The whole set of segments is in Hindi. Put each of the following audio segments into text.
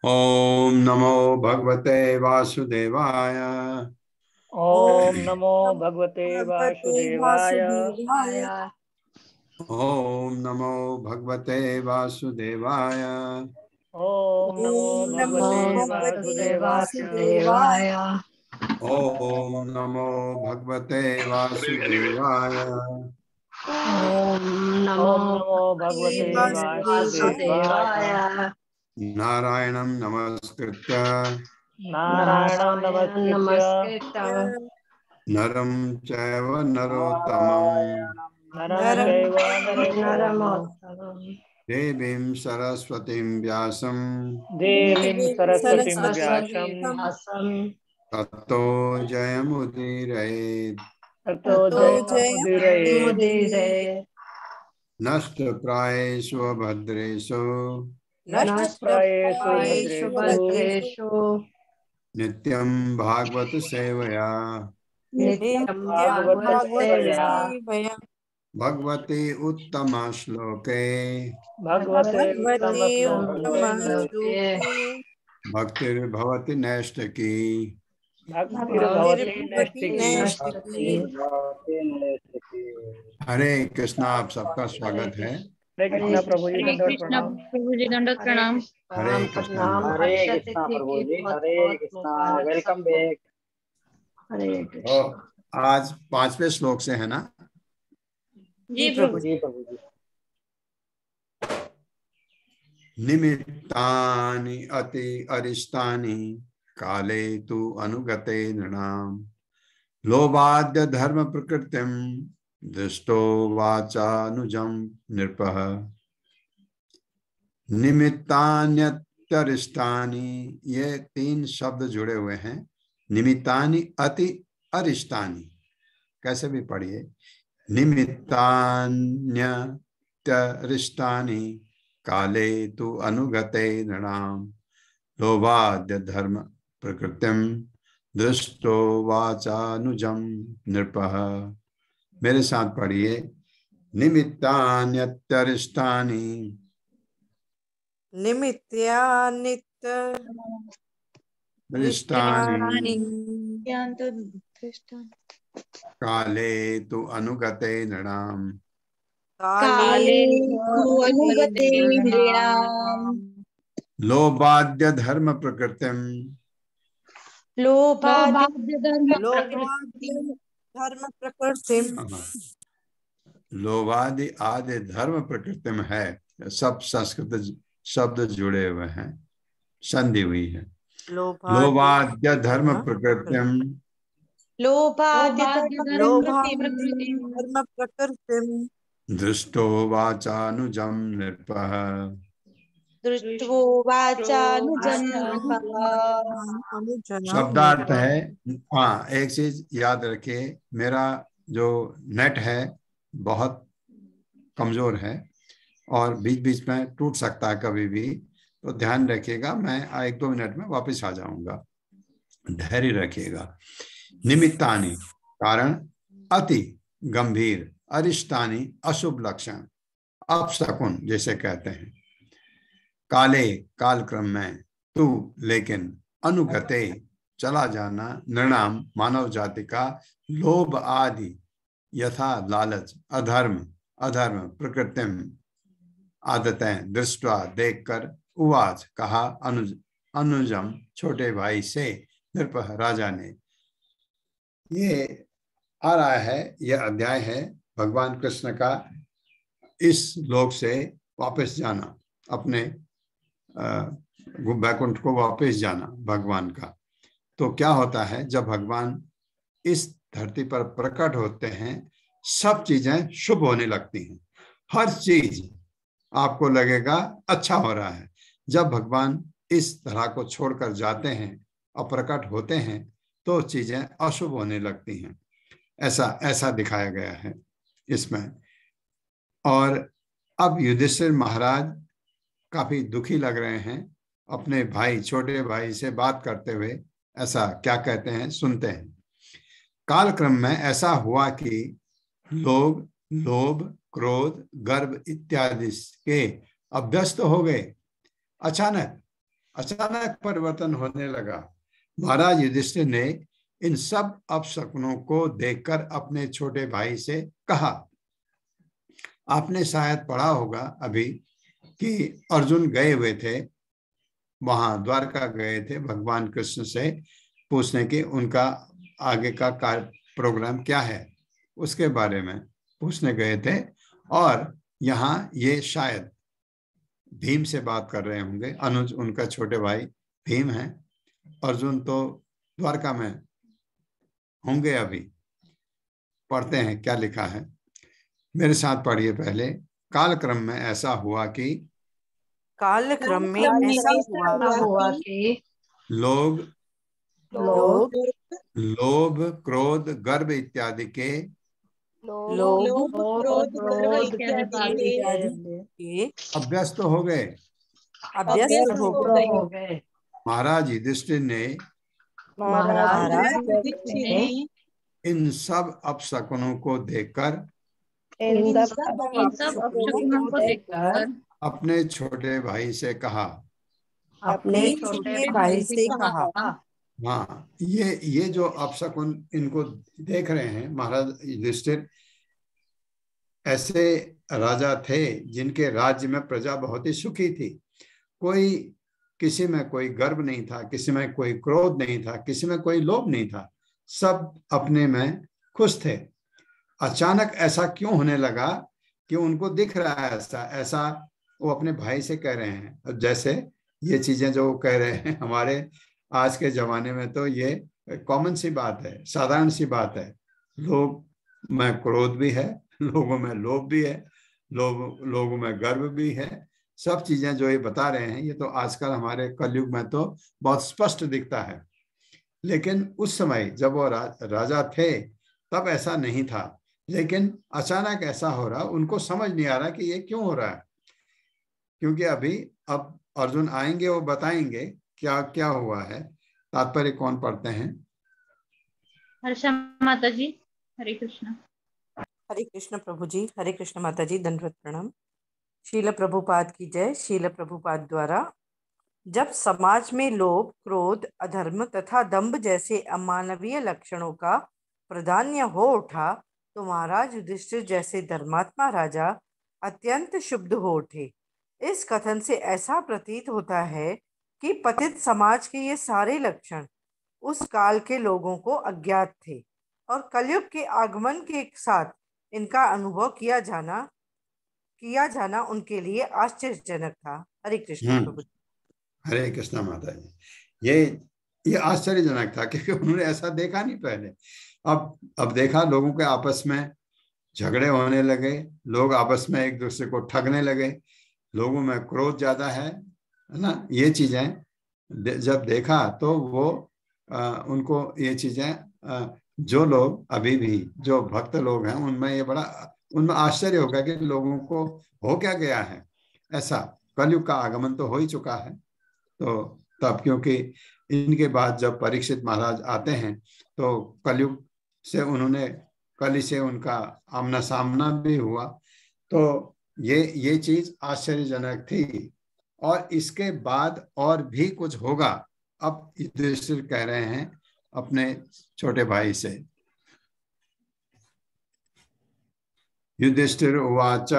ओम नमो भगवते वासुदेवाय। ओम नमो भगवते वासुदेवाय। ओम नमो भगवते वासुदेवाय। ओम नमो भगवते वासुदेवाय। ओम नमो भगवते वासुदेवाय। ओम नमो भगवते वासुदेवाय। नारायणं नमस्कृत्य नारायणं नमस्कृत्य नरं चैव नरोत्तमं नरं चैव नरोत्तमं देवीं सरस्वतीं व्यासं देवीं सरस्वतीं व्यासं ततो जयमुदीरयेत्। ततो जयमुदीरयेत्। नष्टप्रायेषु भद्रेषु नष्टप्रायेषु भद्रेषु नित्यं भागवत सेवया भागवत सेवया भगवते उत्तम श्लोके भगवते उत्तम श्लोके भक्तिर्भवति नैष्ठिकी। भक्तिर्भवति नैष्ठिकी। हरे कृष्णा, आप सबका स्वागत है। हरे कृष्णा प्रभु जी, हरे दंडवत कृष्णा प्रणाम। प्रभु जी, दंडवत प्रणाम। हरे कृष्णा। हरे कृष्णा प्रभु जी, हरे कृष्णा। Welcome back. हरे तो कृष्णा। आज 5वें श्लोक से है ना? जी प्रभु जी प्रभु जी। निमित्तानि अति अरिष्टानि काले तु अनुगते नृणाम् लोभाद्य धर्म प्रकृतिम दृष्टो वाचानुजम नृपः। निमित्तान्यत्यरिष्टानि, ये 3 शब्द जुड़े हुए हैं। निमित्तानि अति अरिष्टानि, कैसे भी पढ़िए। निमित्तान्यत्यरिष्टानि काले तु अनुगते नृणाम् लोभाद्य धर्म प्रकृतिम दृष्टो वाचानुजम नृपः। मेरे साथ पढ़िए। निमित्तान्यत्यरिष्टानि रिष्टानि काले तु अनुगते नृणाम् काले अनुगते नृणाम् लोभाद्य धर्म प्रकृतिम लोभाद्य धर्म प्रकृति लोभादि आदि धर्म प्रकृतिम है। सब संस्कृत शब्द जुड़े हुए हैं, संधि हुई है। लोभाद्य धर्म प्रकृतिम लोभाद्य धर्म प्रकृति दृष्टो वाचानुजम नृपः दृष्टो वाचानुजं शब्दार्थ है। हाँ, एक चीज याद रखिए, मेरा जो नेट है बहुत कमजोर है और बीच बीच में टूट सकता है कभी भी, तो ध्यान रखिएगा। मैं 1-2 मिनट में वापस आ जाऊंगा, धैर्य रखिएगा। निमित्तानि कारण, अति गंभीर, अरिष्टानि अशुभ लक्षण, अपशकुन जैसे कहते हैं। काले कालक्रम में, तू लेकिन, अनुगते चला जाना, नृणाम मानव जाति का, लोभ आदि यथा लालच, अधर्म अधर्म, प्रकृतिम आदतें, दृष्टवा देखकर, उवाच कहा, अनुजम छोटे भाई से नृपः राजा ने। ये आ रहा है, यह अध्याय है भगवान कृष्ण का इस लोक से वापस जाना, अपने वैकुंठ को वापस जाना भगवान का। तो क्या होता है, जब भगवान इस धरती पर प्रकट होते हैं सब चीजें शुभ होने लगती हैं, हर चीज आपको लगेगा अच्छा हो रहा है। जब भगवान इस धरा को छोड़कर जाते हैं और प्रकट होते हैं तो चीजें अशुभ होने लगती हैं। ऐसा दिखाया गया है इसमें। और अब युधिष्ठिर महाराज काफी दुखी लग रहे हैं, अपने भाई छोटे भाई से बात करते हुए ऐसा क्या कहते हैं, सुनते हैं। कालक्रम में ऐसा हुआ कि लोग लोभ, क्रोध, गर्व इत्यादि के अभ्यस्त हो गए। अचानक परिवर्तन होने लगा। महाराज युधिष्ठिर ने इन सब अपशकुनों को देखकर अपने छोटे भाई से कहा, आपने शायद पढ़ा होगा अभी कि अर्जुन गए हुए थे, वहां द्वारका गए थे भगवान कृष्ण से पूछने की उनका आगे का प्रोग्राम क्या है, उसके बारे में पूछने गए थे। और यहाँ ये शायद भीम से बात कर रहे होंगे। अनुज उनका छोटे भाई भीम है, अर्जुन तो द्वारका में होंगे। अभी पढ़ते हैं क्या लिखा है, मेरे साथ पढ़िए पहले। कालक्रम में ऐसा हुआ कि कालक्रम में ऐसा हुआ कि लोग लोग लोभ, क्रोध, गर्व इत्यादि के लोभ, क्रोध, गर्व इत्यादि के अभ्यस्त हो गए। महाराज युधिष्ठिर ने इन सब अपशकुनों को देखकर अपने छोटे भाई से कहा। हाँ, ये जो अपशकुन इनको देख रहे हैं, महाराज युधिष्ठिर ऐसे राजा थे जिनके राज्य में प्रजा बहुत ही सुखी थी। कोई किसी में कोई गर्व नहीं था, किसी में कोई क्रोध नहीं था, किसी में कोई लोभ नहीं था, सब अपने में खुश थे। अचानक ऐसा क्यों होने लगा कि उनको दिख रहा है ऐसा वो अपने भाई से कह रहे हैं। जैसे ये चीजें जो कह रहे हैं हमारे आज के जमाने में तो ये कॉमन सी बात है, साधारण सी बात है। लोग में क्रोध भी है, लोगों में लोभ भी है, लोगों में गर्व भी है। सब चीजें जो ये बता रहे हैं ये तो आजकल हमारे कलयुग में तो बहुत स्पष्ट दिखता है। लेकिन उस समय जब वो राजा थे तब ऐसा नहीं था। लेकिन अचानक ऐसा हो रहा, उनको समझ नहीं आ रहा कि ये क्यों हो रहा है। क्योंकि अब अर्जुन आएंगे, वो बताएंगे क्या क्या हुआ है। तात्पर्य कौन पढ़ते हैं? हर्षा माता जी। हरे कृष्ण। हरे कृष्ण प्रभु जी। हरे कृष्ण माता जी, दंडवत प्रणाम। शील प्रभुपाद की जय। शील प्रभुपाद द्वारा जब समाज में लोभ, क्रोध, अधर्म तथा दंभ जैसे अमानवीय लक्षणों का प्राधान्य हो उठा तो महाराज युधिष्ठिर जैसे धर्मात्मा राजा अत्यंत शुद्ध हो उठे। इस कथन से ऐसा प्रतीत होता है कि पतित समाज के ये सारे लक्षण उस काल के लोगों को अज्ञात थे और कलयुग के आगमन के साथ इनका अनुभव किया जाना उनके लिए आश्चर्यजनक था। हरे कृष्ण प्रभु। हरे कृष्ण माता जी। ये आश्चर्यजनक था क्योंकि उन्होंने ऐसा देखा नहीं पहले। अब देखा, लोगों के आपस में झगड़े होने लगे, लोग आपस में एक दूसरे को ठगने लगे, लोगों में क्रोध ज्यादा है ना। ये चीजें जब देखा तो वो उनको ये चीजें जो लोग अभी भी जो भक्त लोग हैं उनमें आश्चर्य होगा कि लोगों को हो क्या गया है। ऐसा कलयुग का आगमन तो हो ही चुका है। तो तब क्योंकि इनके बाद जब परीक्षित महाराज आते हैं तो कलयुग से कली से उनका आमना सामना भी हुआ। तो ये चीज आश्चर्यजनक थी। और इसके बाद और भी कुछ होगा। अब युधिष्ठिर कह रहे हैं अपने छोटे भाई से। युधिष्ठिर उवाच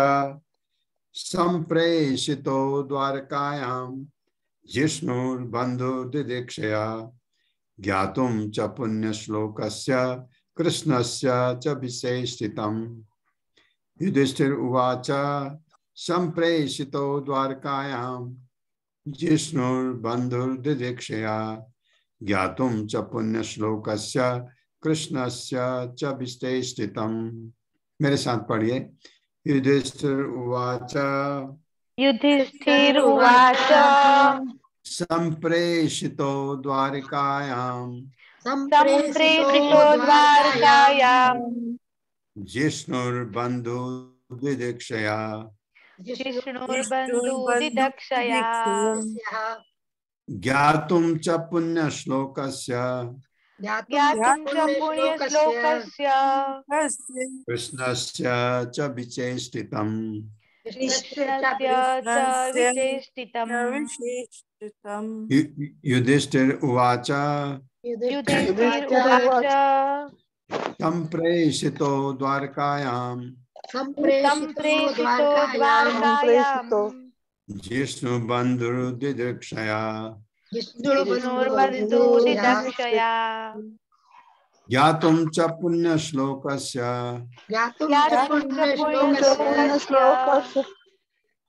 संप्रेषितो द्वारकायां जिष्णुर्बन्धुर्दिदीक्षया ज्ञातुं च पुण्यश्लोकस्य कृष्णस्य च विशेषितम्। युधिष्ठिर उवाच सम्प्रेषितो द्वारकायां जिष्णुर्बन्धुर्दिदीक्षया ज्ञातुं च पुण्यश्लोकस्य कृष्णस्य च विशेषितम्। मेरे साथ पढ़िए। युधिष्ठिर उवाच सम्प्रेषितो द्वारकायां जिष्णुर्बन्धुर्दिदीक्षया ज्ञातुं च पुण्यश्लोकस्य कृष्णस्य च विचेष्टितम्। युधिष्ठिर उवाच सम्प्रेषितो द्वारकायां जिष्णुबन्धुर्दिदीक्षया ज्ञातुं च पुण्यश्लोकस्य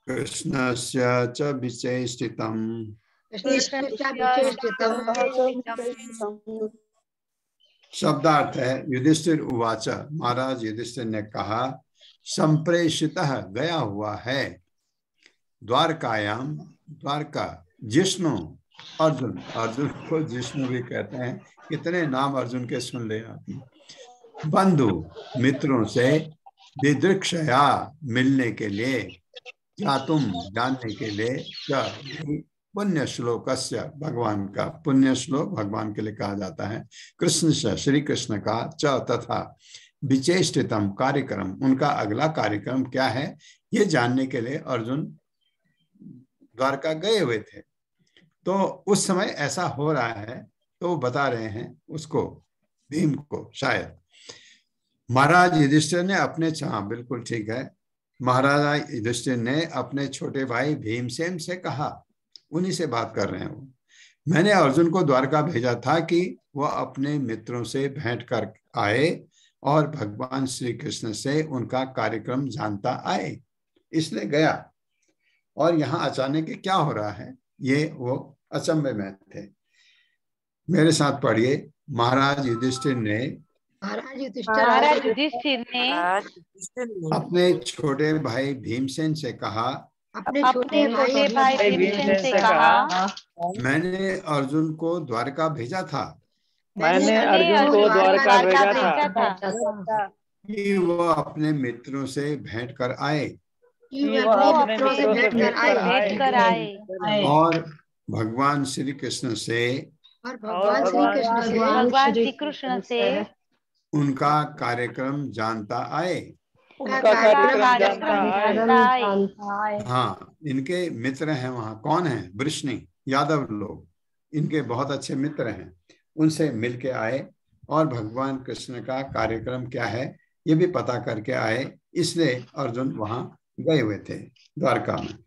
कृष्णस्य च विचेष्टितम्। शब्दार्थ है युधिष्ठिर उवाच, महाराज युधिष्ठिर ने कहा, संप्रेषितः गया हुआ है, द्वारकायाम द्वारका, जिष्णु अर्जुन, अर्जुन को जिष्णु भी कहते हैं, कितने नाम अर्जुन के सुन ले आपने, बंधु मित्रों से, दिदृक्षया मिलने के लिए, या तुम जानने के लिए, क्या पुण्य श्लोकस्य भगवान का, पुण्य श्लोक भगवान के लिए कहा जाता है, कृष्ण से श्री कृष्ण का, च तथा विचेष्टितम कार्यक्रम, उनका अगला कार्यक्रम क्या है ये जानने के लिए अर्जुन द्वारका गए हुए थे। तो उस समय ऐसा हो रहा है तो वो बता रहे हैं उसको, भीम को शायद। महाराज युधिष्ठिर ने अपने, हाँ बिल्कुल ठीक है, महाराजा युधिष्ठिर ने अपने छोटे भाई भीमसेन से कहा, उन्हीं से बात कर रहे हैं वो, मैंने अर्जुन को द्वारका भेजा था कि वह अपने मित्रों से भेंट कर आए और भगवान श्री कृष्ण से उनका कार्यक्रम जानता आए, इसलिए गया। और यहाँ अचानक क्या हो रहा है ये वो अचंभे में थे। मेरे साथ पढ़िए। महाराज युधिष्ठिर ने अपने छोटे भाई भीमसेन से कहा, मैंने अर्जुन को द्वारका भेजा था, मैंने अर्जुन को द्वारका भेजा था कि वह अपने मित्रों से भेंट कर आए और भगवान श्री कृष्ण से उनका कार्यक्रम जानता आए। हाँ, इनके मित्र हैं वहाँ, कौन है, वृष्णि यादव लोग, इनके बहुत अच्छे मित्र हैं, उनसे मिलके आए और भगवान कृष्ण का कार्यक्रम क्या है ये भी पता करके आए, इसलिए अर्जुन वहां गए हुए थे द्वारका में।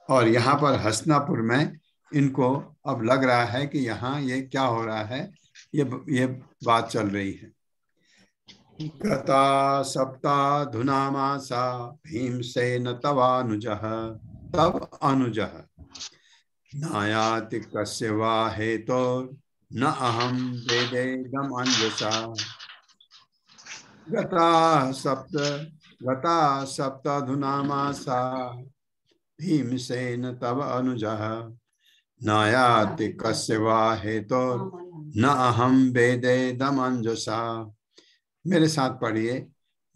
और यहाँ पर हस्तिनापुर में इनको अब लग रहा है कि यहाँ ये क्या हो रहा है, ये बात चल रही है। गता सप्ताधुनामासा भीमसेन तवानुजः, तब अनुजः नायाति कस्य वा हेतो न अहम वेदेदम अंजसा। गता सप्ताधुनामासा भीमसेन तव अनुजः नायाति कस्य वा हेतो न अहम वेदेदम अंजसा। मेरे साथ पढ़िए।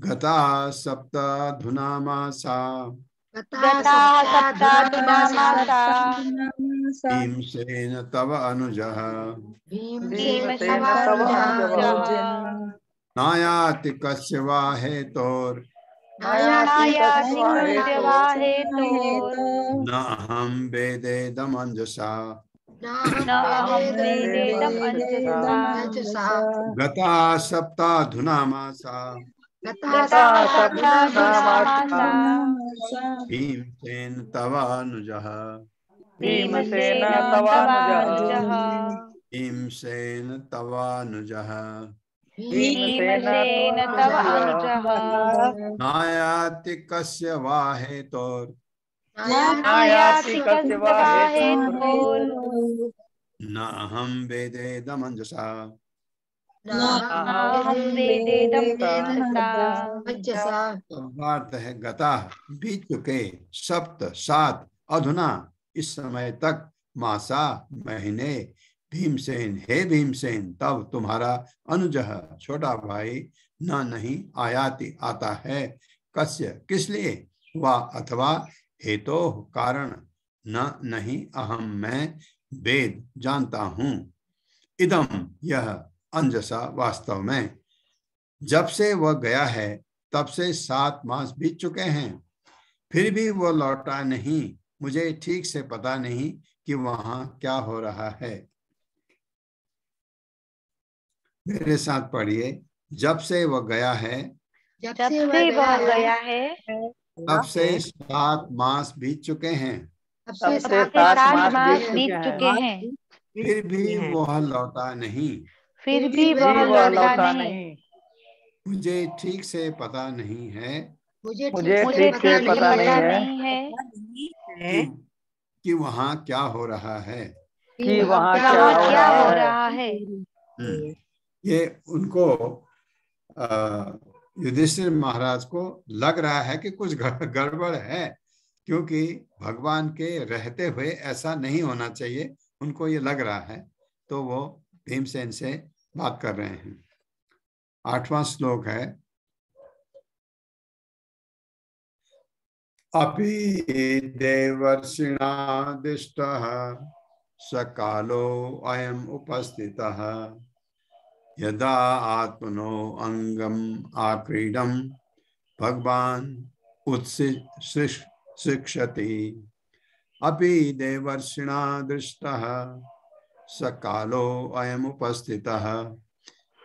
गता सप्ताधुनामासा भीमसेन तव अनुजः नायाति कस्य वा हेतोर न अहं वेदेदम अंजसा। गता सप्ताधुनामासा भीमसेन तव अनुजः भीमसेन तवानुजः भीमसेन तवानुजः भीमसेन तवानुजः नायाति कस्य वा हेतोर् नायाति कस्य वा हेतुर् न अहं वेदेदमञ्जसा नाहं वेदेदं मनसा। अर्थ है गता बीत चुके सप्त 7 अधुना इस समय तक मासा महीने भीमसेन हे भीमसेन तब तुम्हारा अनुजः छोटा भाई न नहीं आयाति आता है कस्य किस लिए वा अथवा हेतो कारण न नहीं अहम मैं वेद जानता हूँ इदम यह अंजसा वास्तव में जब से वह गया है तब से 7 मास बीत चुके हैं फिर भी वो लौटा नहीं मुझे ठीक से पता नहीं कि वहां क्या हो रहा है। मेरे साथ पढ़िए जब से वह गया है जब से वह गया है तब से 7 मास बीत चुके हैं तब से 7 मास बीत चुके हैं फिर भी वह लौटा नहीं फिर भी वह लौटा नहीं। मुझे ठीक से पता नहीं है मुझे ठीक से पता नहीं है कि वहाँ क्या हो रहा है कि वहाँ क्या हो रहा है। ये उनको युधिष्ठिर महाराज को लग रहा है कि कुछ गड़बड़ है क्योंकि भगवान के रहते हुए ऐसा नहीं होना चाहिए उनको ये लग रहा है तो वो भीमसेन से बात कर रहे हैं। 8वां श्लोक है अपि देवर्षिणादिष्टः सकालो अयम् उपस्थितः यदा आत्मनो अंगम आक्रीडम भगवान उत्सिक्षति अपि देवर्षिणा दृष्टः सकालो अयम् उपस्थितः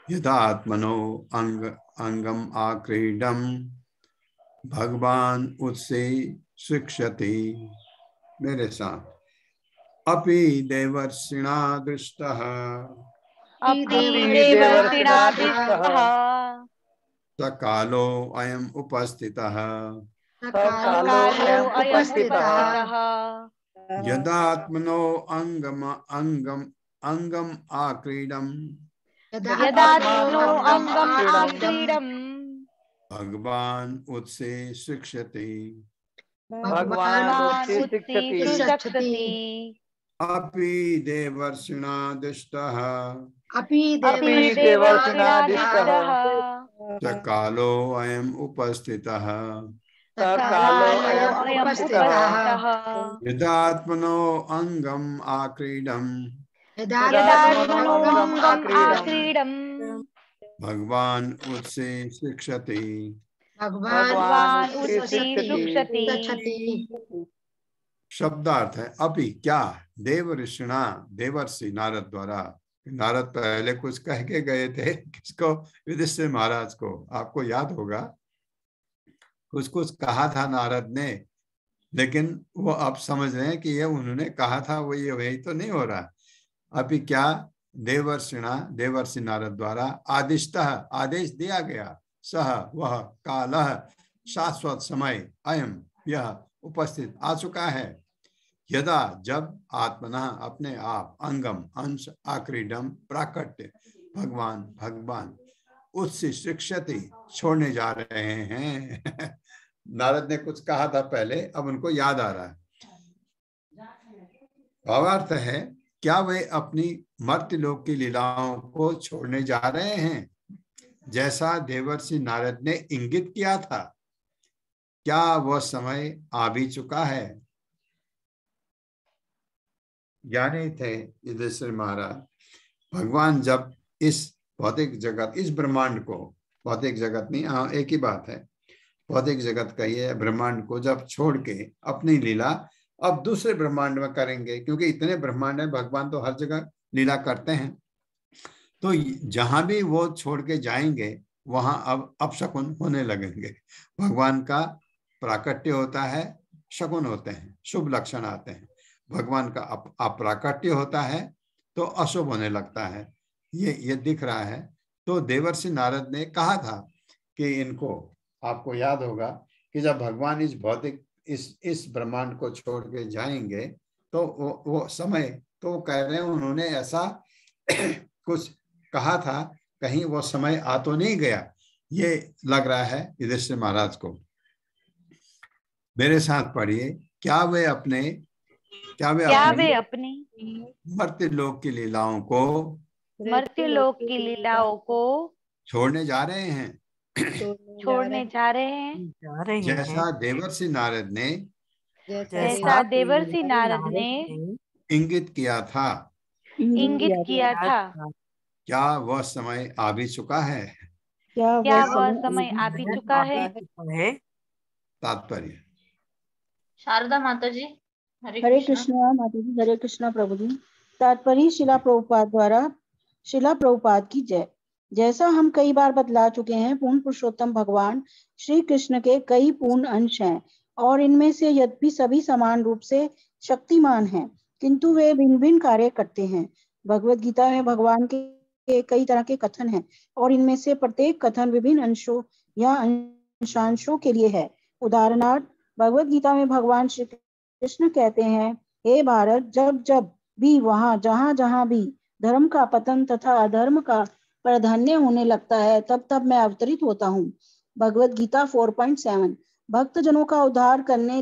यदा आत्मनो अंगम आक्रीडम भगवान उत्सिक्षति। मेरे साथ अपि देवर्षिणा दृष्टः सकालो अयम् उपस्थितः यदात्मनो अंगम आक्रीडम भगवान उत्से शिक्षति अपि देवर्षिणा दृष्टः सकालो अयम् उपस्थितः यदात्मनो अंगम आक्रीडम भगवान उत्से शिक्षति। शब्दार्थ है अपि क्या देवर्षिणा देवर्षि नारद द्वारा नारद पहले कुछ कह के गए थे किसको युधिष्ठिर महाराज को आपको याद होगा कुछ कुछ कहा था नारद ने लेकिन वो अब समझ रहे हैं कि ये उन्होंने कहा था वो ये वही तो नहीं हो रहा। अभी क्या देवर्षिणा देवर्षि नारद द्वारा आदिष्टः आदेश दिया गया सह वह कालः शाश्वत समय अयम यह उपस्थित आ चुका है यदा जब आत्मना अपने आप अंगम अंश आक्रीडम प्राकट्य भगवान भगवान उससे शिक्षति छोड़ने जा रहे हैं। नारद ने कुछ कहा था पहले अब उनको याद आ रहा है। भावार्थ है क्या वे अपनी मर्त्यलोक की लीलाओं को छोड़ने जा रहे हैं जैसा देवर्षि नारद ने इंगित किया था। क्या वह समय आ भी चुका है। ज्ञानी थे युधिष्ठिर महाराज भगवान जब इस भौतिक जगत इस ब्रह्मांड को भौतिक जगत नहीं हाँ एक ही बात है भौतिक जगत का ये ब्रह्मांड को जब छोड़ के अपनी लीला अब दूसरे ब्रह्मांड में करेंगे क्योंकि इतने ब्रह्मांड है भगवान तो हर जगह लीला करते हैं तो जहां भी वो छोड़ के जाएंगे वहां अब अपशकुन होने लगेंगे। भगवान का प्राकट्य होता है शकुन होते हैं शुभ लक्षण आते हैं भगवान का अप्राकट्य होता है तो अशुभ होने लगता है, ये दिख रहा है। तो देवर्षि नारद ने कहा था कि इनको, आपको याद होगा कि जब भगवान इस भौतिक इस ब्रह्मांड को छोड़ के जाएंगे तो वो समय, तो वो कह रहे हैं उन्होंने ऐसा कुछ कहा था, कहीं वो समय आ तो नहीं गया, ये लग रहा है युधिष्ठिर महाराज को। मेरे साथ पढ़िए, क्या वे अपनी मर्त्य लोक की लीलाओं को छोड़ने जा रहे हैं जैसा देवर्षि नारद ने इंगित किया था, क्या वह समय आ भी चुका है? तात्पर्य। शारदा माता जी। हरे कृष्णा माता जी। हरे कृष्णा प्रभु जी। तात्पर्य शिला प्रभुपाद की जय। जैसा हम कई बार बतला चुके हैं, पूर्ण पुरुषोत्तम भगवान श्री कृष्ण के कई पूर्ण अंश हैं और इनमें से यद्यपि सभी समान रूप से शक्तिमान हैं, किंतु वे भिन्न भिन्न कार्य करते हैं। भगवत गीता में भगवान के कई तरह के कथन हैं और इनमें से प्रत्येक कथन विभिन्न अंशों या अंशांशों के लिए है। उदाहरणार्थ, भगवत गीता में भगवान श्री कृष्ण कहते हैं, हे भारत, जब जब भी जहाँ जहाँ भी धर्म का पतन तथा अधर्म का प्राधान्य होने लगता है, तब तब मैं अवतरित होता हूँ। भगवत गीता 4.7। भक्त जनों का उद्धार करने,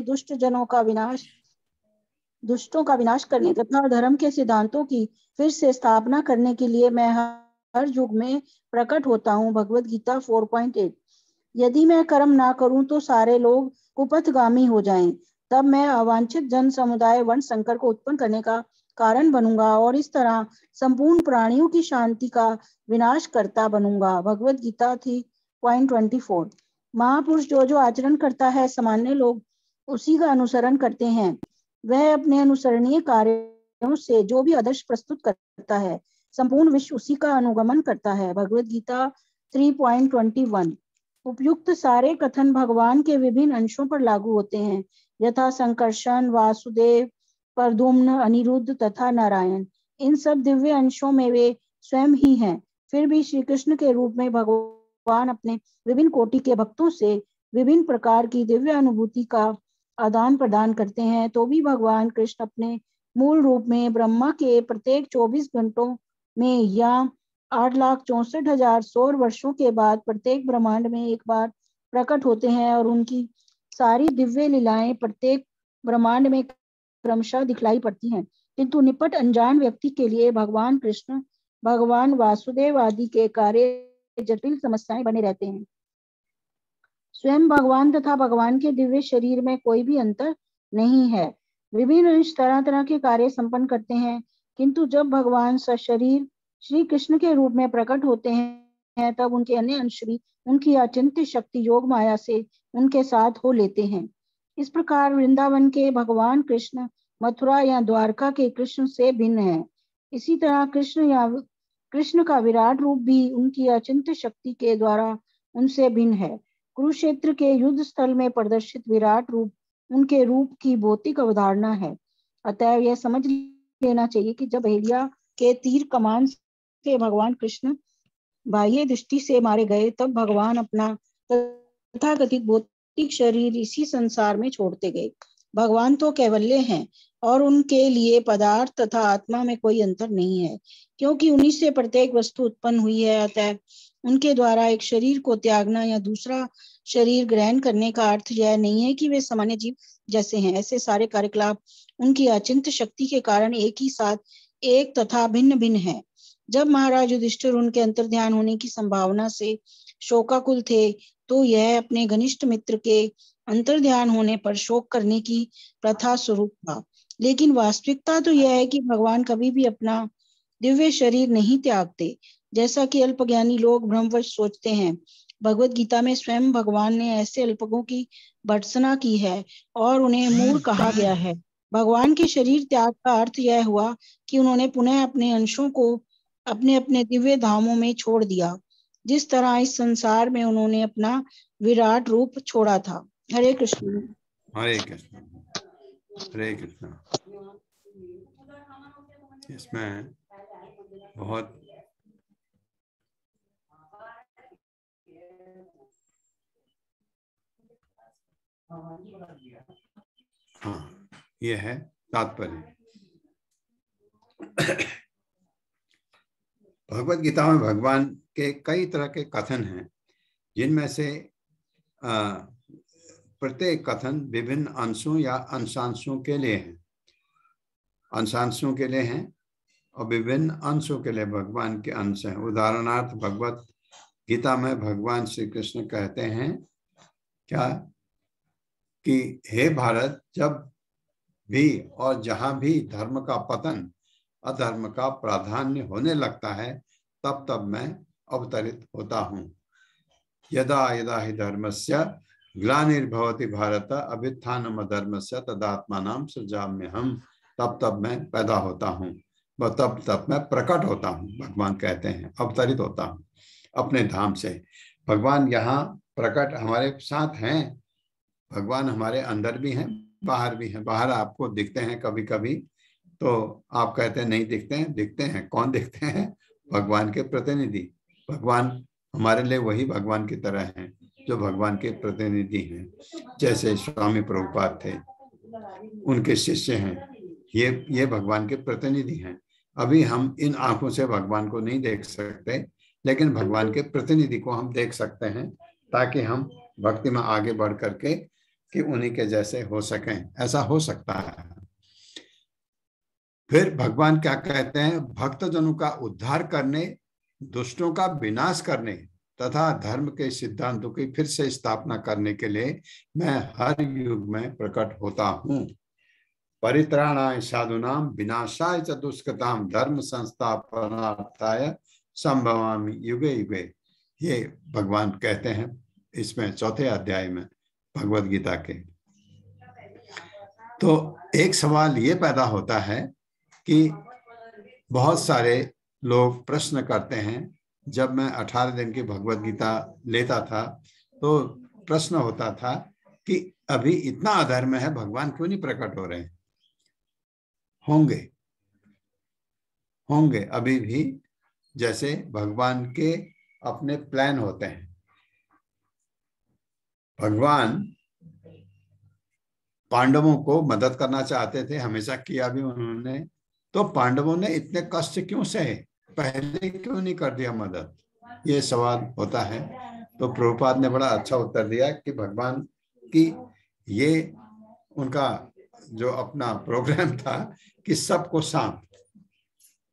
दुष्टों का विनाश करने तथा धर्म के सिद्धांतों की फिर से स्थापना करने के लिए मैं हर युग में प्रकट होता हूँ। भगवत गीता 4.8। यदि मैं कर्म ना करूं तो सारे लोग कुपथगामी हो जाएं, तब मैं अवांछित जन समुदाय वर्ण संकर को उत्पन्न करने का कारण बनूंगा और इस तरह संपूर्ण प्राणियों की शांति का विनाश करता बनूंगा। भगवत गीता 3.24। महापुरुष जो आचरण करता है, सामान्य लोग उसी का अनुसरण करते हैं। वह अपने अनुसरणीय कार्यों से जो भी आदर्श प्रस्तुत करता है, संपूर्ण विश्व उसी का अनुगमन करता है। भगवत गीता 3.21। उपयुक्त सारे कथन भगवान के विभिन्न अंशों पर लागू होते हैं, यथा संकर्षण, वासुदेव, प्रद्युम्न, अनिरुद्ध तथा नारायण। इन सब दिव्य अंशों में वे स्वयं ही हैं। फिर भी श्री कृष्ण के रूप में भगवान अपने विभिन्न कोटि के भक्तों से विभिन्न प्रकार की दिव्य अनुभूति का आदान प्रदान करते हैं, तो भी भगवान कृष्ण अपने मूल रूप में ब्रह्मा के प्रत्येक 24 घंटों में या 8,64,000 सौर वर्षों के बाद प्रत्येक ब्रह्मांड में एक बार प्रकट होते हैं और उनकी सारी दिव्य लीलाएं प्रत्येक ब्रह्मांड में क्रमशः दिखलाई पड़ती हैं। किंतु निपट अनजान व्यक्ति के लिए भगवान कृष्ण, भगवान वासुदेव आदि के कार्य जटिल समस्याएं बने रहते हैं। स्वयं भगवान तथा भगवान के दिव्य शरीर में कोई भी अंतर नहीं है। विभिन्न अंश तरह तरह के कार्य संपन्न करते हैं, किंतु जब भगवान सशरीर श्री कृष्ण के रूप में प्रकट होते हैं, तब उनके अन्य अंश भी उनकी अचिंत्य शक्ति योग माया से उनके साथ हो लेते हैं। इस प्रकार वृंदावन के भगवान कृष्ण मथुरा या द्वारका के कृष्ण से भिन्न है। इसी तरह कृष्ण का विराट रूप भी उनकी अचिंत्य शक्ति के द्वारा उनसे भिन्न है। कुरुक्षेत्र के युद्ध स्थल में प्रदर्शित विराट रूप उनके रूप की भौतिक अवधारणा है। अतः यह समझ लेना चाहिए कि जब अहिल्या के तीर कमान से भगवान कृष्ण बाह्य दृष्टि से मारे गए, तब भगवान अपना तथाकथित भौतिक शरीर इसी संसार में छोड़ते गए। भगवान तो कैवल्य हैं और उनके लिए पदार्थ तथा आत्मा में कोई अंतर नहीं है, क्योंकि उन्हीं से प्रत्येक वस्तु उत्पन्न हुई है। अतः उनके द्वारा एक शरीर को त्यागना या दूसरा शरीर ग्रहण करने का अर्थ यह नहीं है कि वे सामान्य जीव जैसे हैं। ऐसे सारे कार्यकलाप उनकी अचिंत्य शक्ति के कारण एक ही साथ एक तथा भिन्न भिन्न है। जब महाराज युधिष्ठिर उनके अंतर्ध्यान होने की संभावना से शोकाकुल थे, तो यह अपने घनिष्ठ मित्र के अंतर्ध्यान होने पर शोक करने की प्रथा स्वरूप था। लेकिन वास्तविकता तो यह है कि भगवान कभी भी अपना दिव्य शरीर नहीं त्यागते, जैसा कि अल्पज्ञानी लोग भ्रमवश सोचते हैं। भगवत गीता में स्वयं भगवान ने ऐसे अल्पज्ञों की भर्त्सना की है और उन्हें मूढ़ कहा गया है। भगवान के शरीर त्याग का अर्थ यह हुआ कि उन्होंने पुनः अपने अंशों को अपने अपने दिव्य धामों में छोड़ दिया, जिस तरह इस संसार में उन्होंने अपना विराट रूप छोड़ा था। हरे कृष्ण। हरे कृष्ण। हरे कृष्ण। इसमें बहुत हाँ, ये है तात्पर्य। भगवत गीता में भगवान के कई तरह के कथन हैं, जिनमें से प्रत्येक कथन विभिन्न अंशों या अंशांशों के लिए है, अंशांशों के लिए हैं और विभिन्न अंशों के लिए भगवान के अंश हैं। उदाहरणार्थ भगवत गीता में भगवान श्री कृष्ण कहते हैं क्या कि हे भारत, जब भी और जहां भी धर्म का पतन अधर्म का प्राधान्य होने लगता है, तब तब मैं अवतरित होता हूँ। यदा यदा हि धर्मस्य ग्लानिर्भवति भारत अभ्युत्थानम अधर्मस्य तदात्मानं सृजाम्यहम्। तब तब मैं पैदा होता हूँ, तब तब मैं प्रकट होता हूँ। भगवान कहते हैं अवतरित होता हूँ अपने धाम से। भगवान यहाँ प्रकट हमारे साथ हैं। भगवान हमारे अंदर भी हैं, बाहर भी हैं। बाहर आपको दिखते हैं कभी कभी, तो आप कहते हैं नहीं दिखते हैं, दिखते हैं। कौन दिखते हैं? भगवान के प्रतिनिधि। भगवान हमारे लिए वही भगवान की तरह हैं जो भगवान के प्रतिनिधि हैं। जैसे स्वामी प्रभुपाद थे, उनके शिष्य हैं, ये भगवान के प्रतिनिधि हैं। अभी हम इन आंखों से भगवान को नहीं देख सकते, लेकिन भगवान के प्रतिनिधि को हम देख सकते हैं, ताकि हम भक्ति में आगे बढ़ करके कि उन्हीं के जैसे हो सकें। ऐसा हो सकता है। फिर भगवान क्या कहते हैं? भक्तजनों का उद्धार करने, दुष्टों का विनाश करने तथा धर्म के सिद्धांतों की फिर से स्थापना करने के लिए मैं हर युग में प्रकट होता हूँ। परित्राणाय साधूनां विनाशाय च दुष्कृतां धर्म संस्थापनार्थाय संभवामि युगे युगे। ये भगवान कहते हैं इसमें 4थे अध्याय में भगवत गीता के। तो एक सवाल ये पैदा होता है कि बहुत सारे लोग प्रश्न करते हैं। जब मैं 18 दिन की भगवत गीता लेता था तो प्रश्न होता था कि अभी इतना अधर्म है, भगवान क्यों नहीं प्रकट हो रहे हैं? होंगे अभी भी, जैसे भगवान के अपने प्लान होते हैं। भगवान पांडवों को मदद करना चाहते थे, हमेशा किया भी उन्होंने। तो पांडवों ने इतने कष्ट क्यों सहे? पहले क्यों नहीं कर दिया मदद? ये सवाल होता है। तो प्रभुपाद ने बड़ा अच्छा उत्तर दिया कि भगवान की ये उनका जो अपना प्रोग्राम था कि सबको साथ,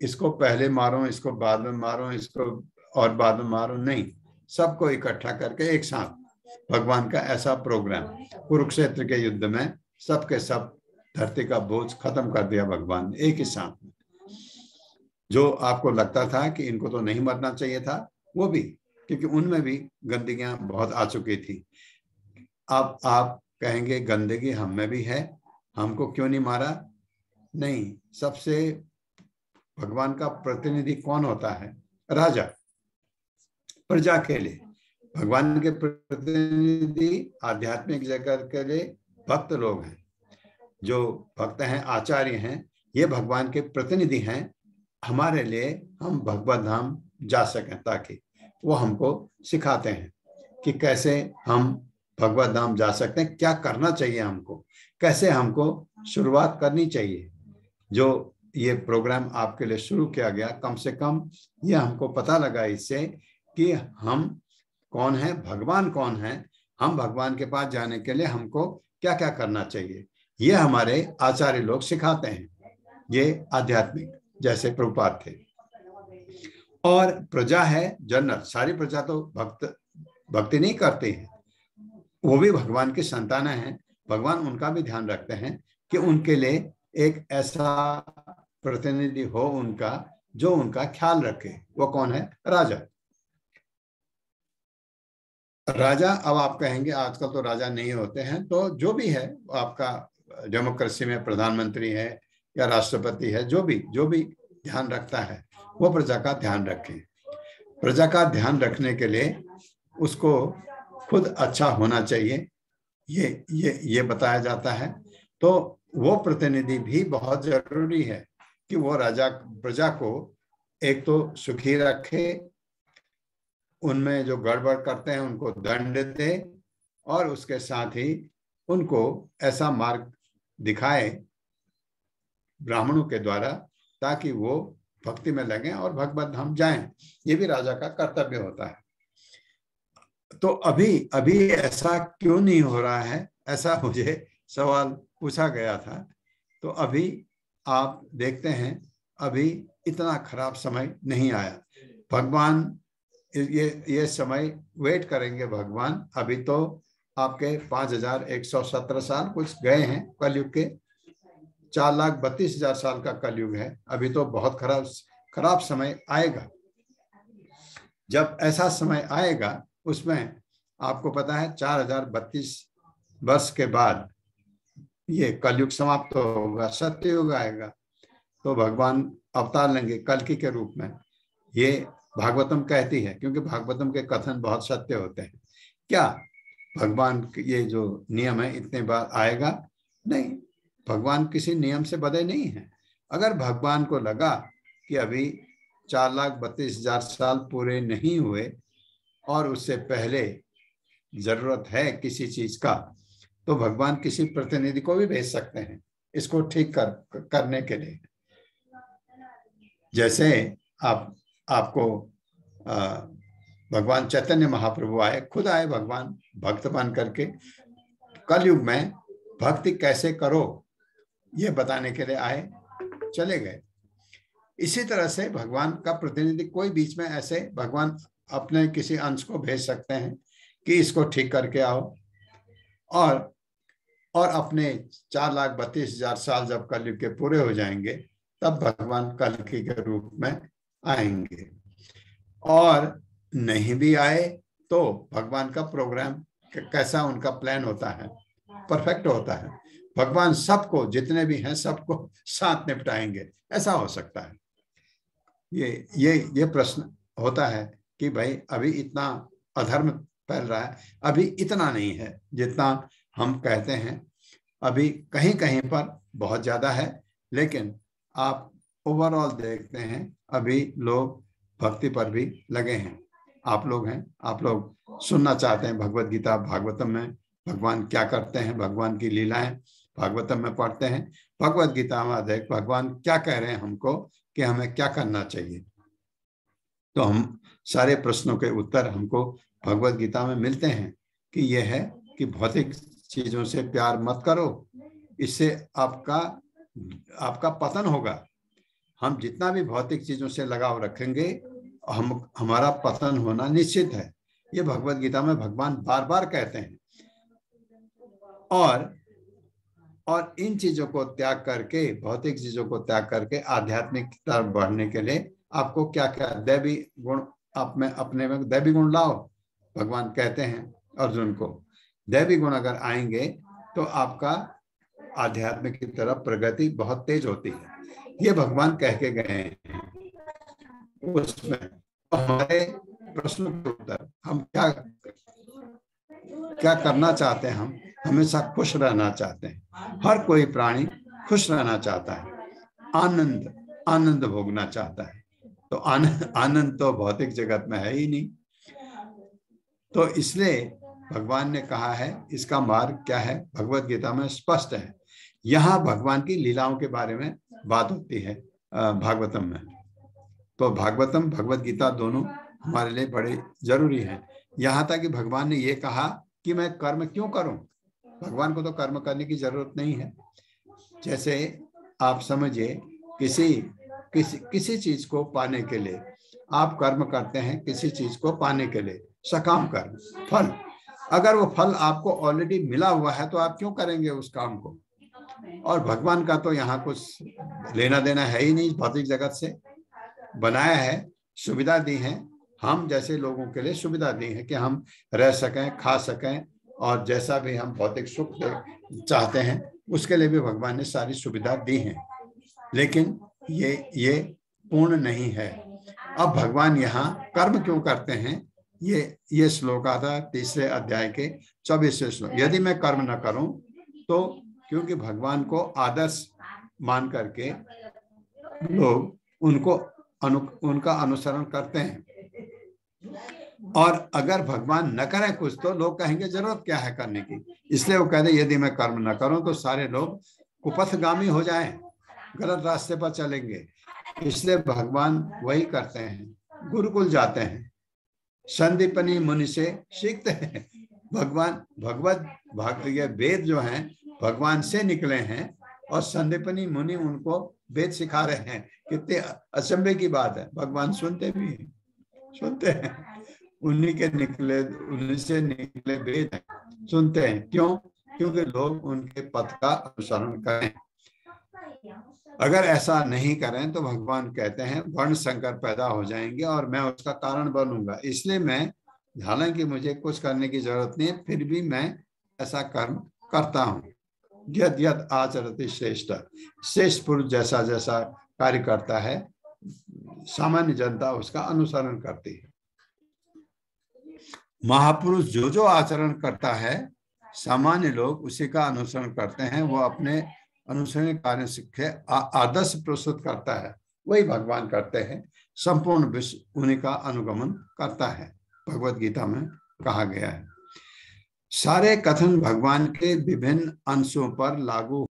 इसको पहले मारो, इसको बाद में मारो, इसको और बाद में मारो, नहीं, सबको इकट्ठा करके एक साथ। भगवान का ऐसा प्रोग्राम। कुरुक्षेत्र के युद्ध में सबके सब धरती का बोझ खत्म कर दिया भगवान ने एक ही साथ में। जो आपको लगता था कि इनको तो नहीं मरना चाहिए था, वो भी, क्योंकि उनमें भी गंदगियां बहुत आ चुकी थी। अब आप कहेंगे गंदगी हम में भी है, हमको क्यों नहीं मारा? नहीं, सबसे भगवान का प्रतिनिधि कौन होता है? राजा। प्रजा के लिए भगवान के प्रतिनिधि आध्यात्मिक जगत के लिए भक्त लोग हैं। जो भक्त हैं, आचार्य हैं, ये भगवान के प्रतिनिधि हैं हमारे लिए। हम भगवत धाम जा सकें, ताकि वो हमको सिखाते हैं कि कैसे हम भगवत धाम जा सकते हैं, क्या करना चाहिए हमको, कैसे हमको शुरुआत करनी चाहिए। जो ये प्रोग्राम आपके लिए शुरू किया गया, कम से कम ये हमको पता लगा इससे कि हम कौन है, भगवान कौन है, हम भगवान के पास जाने के लिए हमको क्या क्या करना चाहिए। ये हमारे आचार्य लोग सिखाते हैं। ये आध्यात्मिक, जैसे प्रभुपाद थे। और प्रजा है जनरल, सारी प्रजा तो भक्ति नहीं करती है, वो भी भगवान की संतान हैं। भगवान उनका भी ध्यान रखते हैं कि उनके लिए एक ऐसा प्रतिनिधि हो उनका, जो उनका ख्याल रखे। वो कौन है? राजा। राजा, अब आप कहेंगे आजकल तो राजा नहीं होते हैं, तो जो भी है आपका डेमोक्रेसी में प्रधानमंत्री है या राष्ट्रपति है, जो भी ध्यान रखता है, वो प्रजा का ध्यान रखे। प्रजा का ध्यान रखने के लिए उसको खुद अच्छा होना चाहिए, ये बताया जाता है। तो वो प्रतिनिधि भी बहुत जरूरी है कि वो राजा प्रजा को एक तो सुखी रखे, उनमें जो गड़बड़ करते हैं उनको दंड दे, और उसके साथ ही उनको ऐसा मार्ग दिखाए ब्राह्मणों के द्वारा ताकि वो भक्ति में लगे और भगवत धाम जाएं। ये भी राजा का कर्तव्य होता है। तो अभी अभी ऐसा क्यों नहीं हो रहा है, ऐसा मुझे सवाल पूछा गया था। तो अभी आप देखते हैं अभी इतना खराब समय नहीं आया। भगवान ये समय वेट करेंगे भगवान। अभी तो आपके 5117 साल कुछ गए हैं कलयुग के, 4,32,000 साल का कलयुग है। अभी तो बहुत खराब समय आएगा। जब ऐसा समय आएगा उसमें आपको पता है 4032 वर्ष के बाद ये कलयुग समाप्त होगा, सत्ययुग आएगा। तो भगवान अवतार लेंगे कल्कि के रूप में। ये भागवतम कहती है, क्योंकि भागवतम के कथन बहुत सत्य होते हैं। क्या भगवान ये जो नियम है इतने बार आएगा? नहीं, भगवान किसी नियम से बंधे नहीं है। अगर भगवान को लगा कि अभी 4,32,000 साल पूरे नहीं हुए और उससे पहले जरूरत है किसी चीज का, तो भगवान किसी प्रतिनिधि को भी भेज सकते हैं इसको ठीक करने के लिए। जैसे आपको भगवान चैतन्य महाप्रभु आए, खुद आए भगवान भक्त बन करके, कलयुग में भक्ति कैसे करो ये बताने के लिए आए, चले गए। इसी तरह से भगवान का प्रतिनिधि कोई बीच में ऐसे भगवान अपने किसी अंश को भेज सकते हैं कि इसको ठीक करके आओ, और अपने 4,32,000 साल जब कलयुग के पूरे हो जाएंगे तब भगवान कल्कि के रूप में आएंगे। और नहीं भी आए तो भगवान का प्रोग्राम कैसा, उनका प्लान होता है, परफेक्ट होता है। भगवान सबको, जितने भी हैं सबको साथ निपटाएंगे, ऐसा हो सकता है। ये प्रश्न होता है कि भाई अभी इतना अधर्म फैल रहा है, अभी इतना नहीं है जितना हम कहते हैं। अभी कहीं कहीं पर बहुत ज्यादा है, लेकिन आप ओवरऑल देखते हैं अभी लोग भक्ति पर भी लगे हैं। आप लोग सुनना चाहते हैं भगवत गीता, भागवतम में भगवान क्या करते हैं, भगवान की लीलाएं भागवतम में पढ़ते हैं। भगवत गीता में देख भगवान क्या कह रहे हैं हमको कि हमें क्या करना चाहिए। तो हम सारे प्रश्नों के उत्तर हमको भगवत गीता में मिलते हैं कि यह है कि भौतिक चीजों से प्यार मत करो, इससे आपका पतन होगा। हम जितना भी भौतिक चीजों से लगाव रखेंगे हमारा पतन होना निश्चित है। ये भगवत गीता में भगवान बार बार कहते हैं। और इन चीजों को त्याग करके, भौतिक चीजों को त्याग करके आध्यात्मिक तरफ बढ़ने के लिए आपको क्या क्या दैवी गुण अपने में दैवी गुण लाओ। भगवान कहते हैं अर्जुन को, दैवी गुण अगर आएंगे तो आपका आध्यात्मिक की तरफ प्रगति बहुत तेज होती है। ये भगवान कह के गए हैं। उसमें हमारे प्रश्न के उत्तर, हम क्या करना चाहते हैं? हम हमेशा खुश रहना चाहते हैं। हर कोई प्राणी खुश रहना चाहता है, आनंद भोगना चाहता है। तो आनंद तो भौतिक जगत में है ही नहीं। तो इसलिए भगवान ने कहा है, इसका मार्ग क्या है भगवत गीता में स्पष्ट है। यहाँ भगवान की लीलाओं के बारे में बात होती है भागवतम में। तो भागवतम भगवत गीता दोनों हमारे लिए बड़े जरूरी हैं। यहाँ तक कि भगवान ने ये कहा कि मैं कर्म क्यों करूं। भगवान को तो कर्म करने की जरूरत नहीं है। जैसे आप समझिए किसी चीज को पाने के लिए आप कर्म करते हैं, किसी चीज को पाने के लिए सकाम कर्म, फल। अगर वो फल आपको ऑलरेडी मिला हुआ है तो आप क्यों करेंगे उस काम को। और भगवान का तो यहाँ कुछ लेना देना है ही नहीं भौतिक जगत से। बनाया है, सुविधा दी है, हम जैसे लोगों के लिए सुविधा दी है कि हम रह सकें, खा सकें, और जैसा भी हम भौतिक सुख चाहते हैं उसके लिए भी भगवान ने सारी सुविधा दी है। लेकिन ये पूर्ण नहीं है। अब भगवान यहाँ कर्म क्यों करते हैं, ये श्लोक आता है 3 अध्याय के 24वें श्लोक। यदि मैं कर्म न करूं तो, क्योंकि भगवान को आदर्श मान करके लोग उनका अनुसरण करते हैं। और अगर भगवान न करें कुछ तो लोग कहेंगे जरूरत क्या है करने की। इसलिए वो कहते यदि मैं कर्म न करूं तो सारे लोग कुपथगामी हो जाएं, गलत रास्ते पर चलेंगे। इसलिए भगवान वही करते हैं, गुरुकुल जाते हैं, संदीपनी मुनि से सीखते हैं। ये वेद जो हैं भगवान से निकले हैं और संदीपनी मुनि उनको वेद सिखा रहे हैं। कितने अचंभे की बात है, भगवान सुनते हैं। उन्हीं से निकले वेद हैं, सुनते हैं। क्यों? क्योंकि लोग उनके पथ का अनुसरण करें। अगर ऐसा नहीं करें तो भगवान कहते हैं वर्ण संकर पैदा हो जाएंगे और मैं उसका कारण बनूंगा। इसलिए मैं, हालांकि मुझे कुछ करने की जरूरत नहीं है, फिर भी मैं ऐसा कर्म करता हूँ। यद यद आचरति श्रेष्ठ, श्रेष्ठ पुरुष जैसा जैसा कार्य करता है सामान्य जनता उसका अनुसरण करती है। महापुरुष जो जो आचरण करता है सामान्य लोग उसी का अनुसरण करते हैं। वो अपने अनुसरण कार्य सीखे आदर्श प्रस्तुत करता है, वही भगवान करते हैं। संपूर्ण विश्व उन्हीं का अनुगमन करता है, भगवत गीता में कहा गया है। सारे कथन भगवान के विभिन्न अंशों पर लागू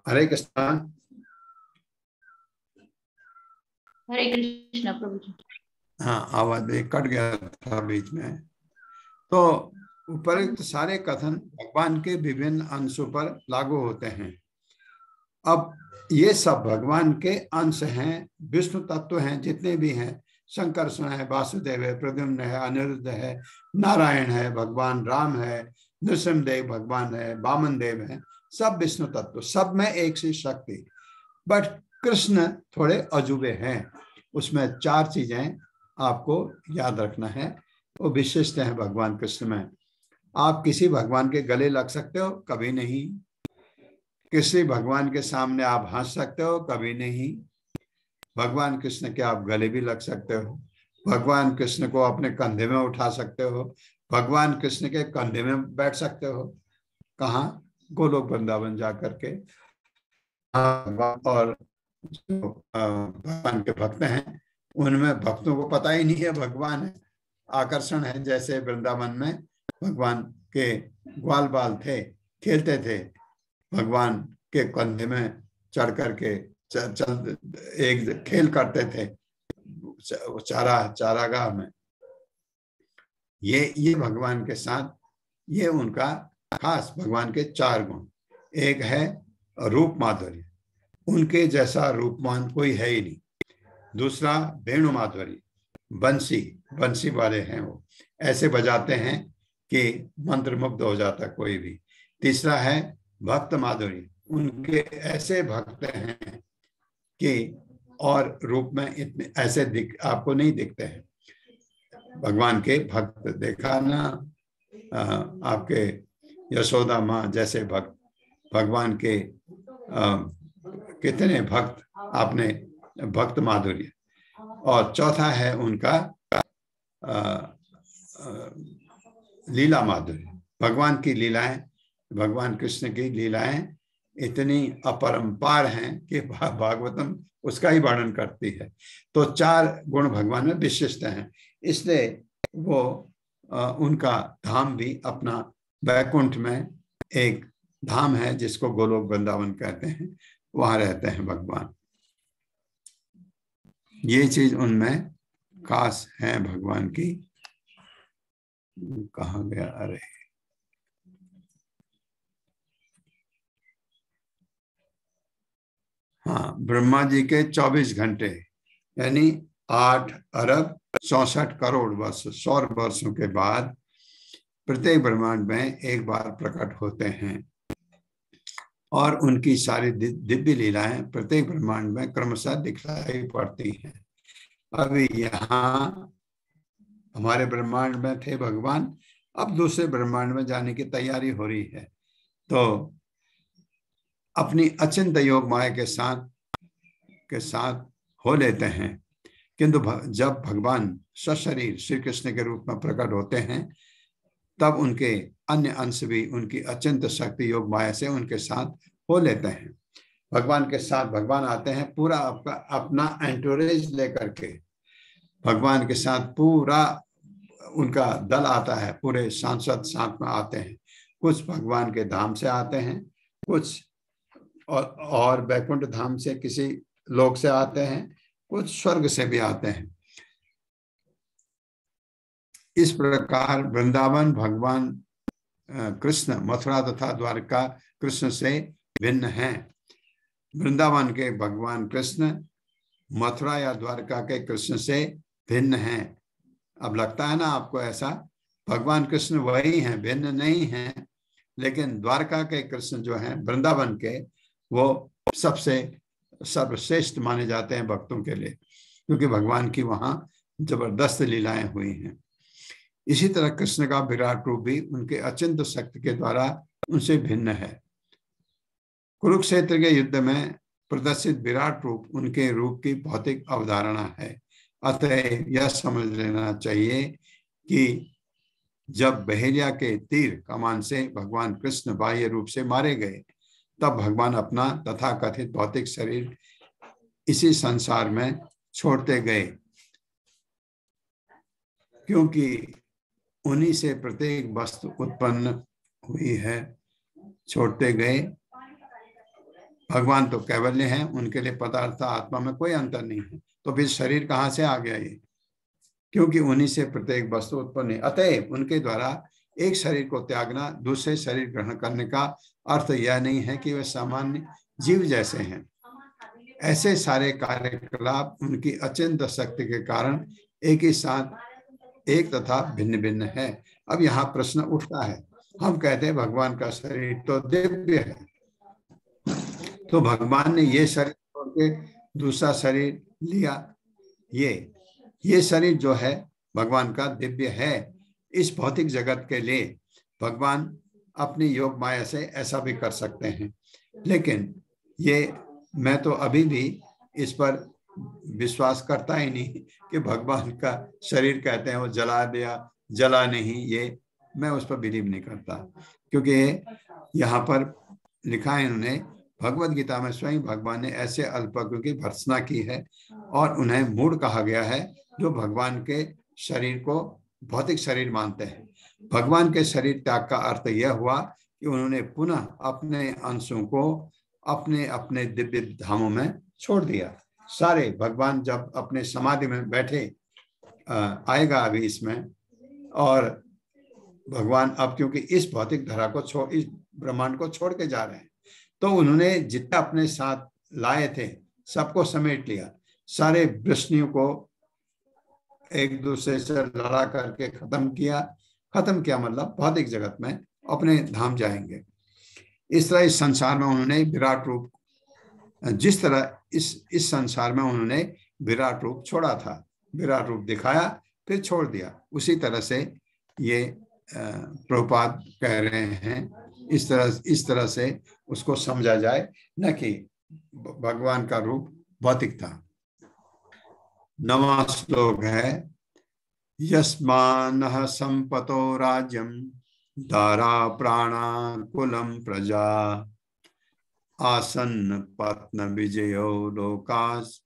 हरे कृष्ण। हरे कृष्ण प्रभु जी। हाँ, आवाज कट गया था बीच में। तो उपरोक्त सारे कथन भगवान के विभिन्न अंशों पर लागू होते हैं। अब ये सब भगवान के अंश हैं, विष्णु तत्व हैं जितने भी हैं। शंकरस्वरूप है, वासुदेव है, प्रद्युम्न है, अनिरुद्ध है, नारायण है, भगवान राम है, नृसिंहदेव भगवान है, वामन देव है, सब विष्णु तत्व, सब में एक सी शक्ति। बट कृष्ण थोड़े अजूबे हैं। उसमें 4 चीजें आपको याद रखना है, वो विशिष्ट है भगवान कृष्ण में। आप किसी भगवान के गले लग सकते हो? कभी नहीं। किसी भगवान के सामने आप हंस सकते हो? कभी नहीं। भगवान कृष्ण के आप गले भी लग सकते हो, भगवान कृष्ण को अपने कंधे में उठा सकते हो, भगवान कृष्ण के कंधे में बैठ सकते हो। कहाँ? गोलोक वृंदावन जा करके। और जो भगवान के भक्त हैं उनमें भक्तों को पता ही नहीं है भगवान है, आकर्षण है। जैसे वृंदावन में भगवान के ग्वाल बाल थे, खेलते थे, भगवान के कंधे में चढ़ करके चल एक खेल करते थे चारागाह में। ये भगवान के साथ, ये उनका खास भगवान के 4 गुण। एक है रूप माधुर्य, उनके जैसा रूपमान कोई है ही नहीं। दूसरा वेणु माधुर्य, बंसी वाले हैं, वो ऐसे बजाते हैं कि मंत्रमुग्ध हो जाता कोई भी। तीसरा है भक्त माधुर्य, उनके ऐसे भक्त हैं कि और रूप में इतने ऐसे आपको नहीं दिखते हैं भगवान के भक्त। देखा ना आपके यशोदा माँ जैसे भक्त, भगवान के कितने भक्त, आपने भक्त माधुर्य। और चौथा है उनका लीला माधुर्य, भगवान की लीलाएं, भगवान कृष्ण की लीलाएं इतनी अपरंपार हैं कि भागवतम उसका ही वर्णन करती है। तो 4 गुण भगवान में विशिष्ट हैं, इसलिए वो उनका धाम भी अपना वैकुंठ में एक धाम है जिसको गोलोक वृंदावन कहते हैं, वहां रहते हैं भगवान। ये चीज उनमें खास है भगवान की। कहा गया? अरे हाँ, ब्रह्मा जी के 24 घंटे यानी 8 अरब 64 करोड़ वर्ष, 100 वर्षों के बाद प्रत्येक ब्रह्मांड में एक बार प्रकट होते हैं। और उनकी सारी दिव्य लीलाएं प्रत्येक ब्रह्मांड में क्रमशः दिखलाई पड़ती हैं। अभी यहाँ हमारे ब्रह्मांड में थे भगवान, अब दूसरे ब्रह्मांड में जाने की तैयारी हो रही है। तो अपनी अचिंत्य योग माया के साथ हो लेते हैं, किंतु जब भगवान सशरीर श्री कृष्ण के रूप में प्रकट होते हैं तब उनके अन्य अंश भी उनकी अचिंत्य शक्ति योग माया से उनके साथ हो लेते हैं। भगवान के साथ भगवान आते हैं, पूरा अपना एंटोरेज लेकर के भगवान के साथ पूरा उनका दल आता है, पूरे सांसद साथ में आते हैं। कुछ भगवान के धाम से आते हैं, कुछ और वैकुंठ धाम से किसी लोक से आते हैं, कुछ स्वर्ग से भी आते हैं। इस प्रकार वृंदावन भगवान कृष्ण मथुरा तथा द्वारका कृष्ण से भिन्न हैं। वृंदावन के भगवान कृष्ण मथुरा या द्वारका के कृष्ण से भिन्न हैं। अब लगता है ना आपको ऐसा, भगवान कृष्ण वही हैं, भिन्न नहीं हैं, लेकिन द्वारका के कृष्ण जो हैं वृंदावन के, वो सबसे सर्वश्रेष्ठ माने जाते हैं भक्तों के लिए, क्योंकि भगवान की वहां जबरदस्त लीलाएं हुई हैं। इसी तरह कृष्ण का विराट रूप भी उनके अचिंत्य शक्ति के द्वारा उनसे भिन्न है। कुरुक्षेत्र के युद्ध में प्रदर्शित विराट रूप उनके रूप की भौतिक अवधारणा है। अतः यह समझ लेना चाहिए कि जब बहेलिया के तीर कमान से भगवान कृष्ण बाह्य रूप से मारे गए, तब भगवान अपना तथाकथित भौतिक शरीर इसी संसार में छोड़ते गए, क्योंकि उन्हीं से प्रत्येक वस्तु उत्पन्न हुई है। छोड़ते गए, भगवान तो कैवल्य हैं, उनके लिए पदार्थ आत्मा में कोई अंतर नहीं है, तो फिर शरीर कहाँ से आ गया ये? क्योंकि उन्हीं से प्रत्येक वस्तु उत्पन्न है। अतः उनके द्वारा एक शरीर को त्यागना दूसरे शरीर ग्रहण करने का अर्थ यह नहीं है कि वे सामान्य जीव जैसे हैं। ऐसे सारे कार्यकलाप उनकी अचिंत्य शक्ति के कारण एक ही साथ एक तथा भिन्न भिन्न है। अब यहाँ प्रश्न उठता है, हम कहते हैं भगवान का शरीर तो दिव्य है, तो भगवान ने ये शरीर छोड़ के दूसरा शरीर लिया, ये शरीर जो है भगवान का दिव्य है। इस भौतिक जगत के लिए भगवान अपनी योग माया से ऐसा भी कर सकते हैं, लेकिन ये मैं तो अभी भी इस पर विश्वास करता ही नहीं कि भगवान का शरीर कहते हैं वो जला दिया, जला नहीं, ये मैं उस पर बिलीव नहीं करता। क्योंकि यहाँ पर लिखा है इन्होंने, भगवत गीता में स्वयं भगवान ने ऐसे अल्पज्ञों की भर्त्सना की है और उन्हें मूढ़ कहा गया है जो भगवान के शरीर को भौतिक शरीर मानते हैं। भगवान के शरीर त्याग का अर्थ यह हुआ कि उन्होंने पुनः अपने अंशों को अपने अपने दिव्य धामों में छोड़ दिया। सारे भगवान जब अपने समाधि में बैठे, आएगा अभी इसमें, और भगवान अब क्योंकि इस भौतिक धरा को इस ब्रह्मांड को छोड़ के जा रहे हैं, तो उन्होंने जितना अपने साथ लाए थे सबको समेट लिया। सारे वृष्णियों को एक दूसरे से लड़ा करके खत्म किया मतलब भौतिक जगत में अपने धाम जाएंगे। इस तरह इस संसार में उन्होंने विराट रूप, जिस तरह इस संसार में उन्होंने विराट रूप छोड़ा था, विराट रूप दिखाया फिर छोड़ दिया, उसी तरह से ये प्रभुपाद कह रहे हैं। इस तरह से उसको समझा जाए, न कि भगवान का रूप भौतिक था। 9वां श्लोक है, यस्मानः संपतो राज्यं दारा प्राणा कुलम प्रजा आसन्न पत्न विजयो लोकास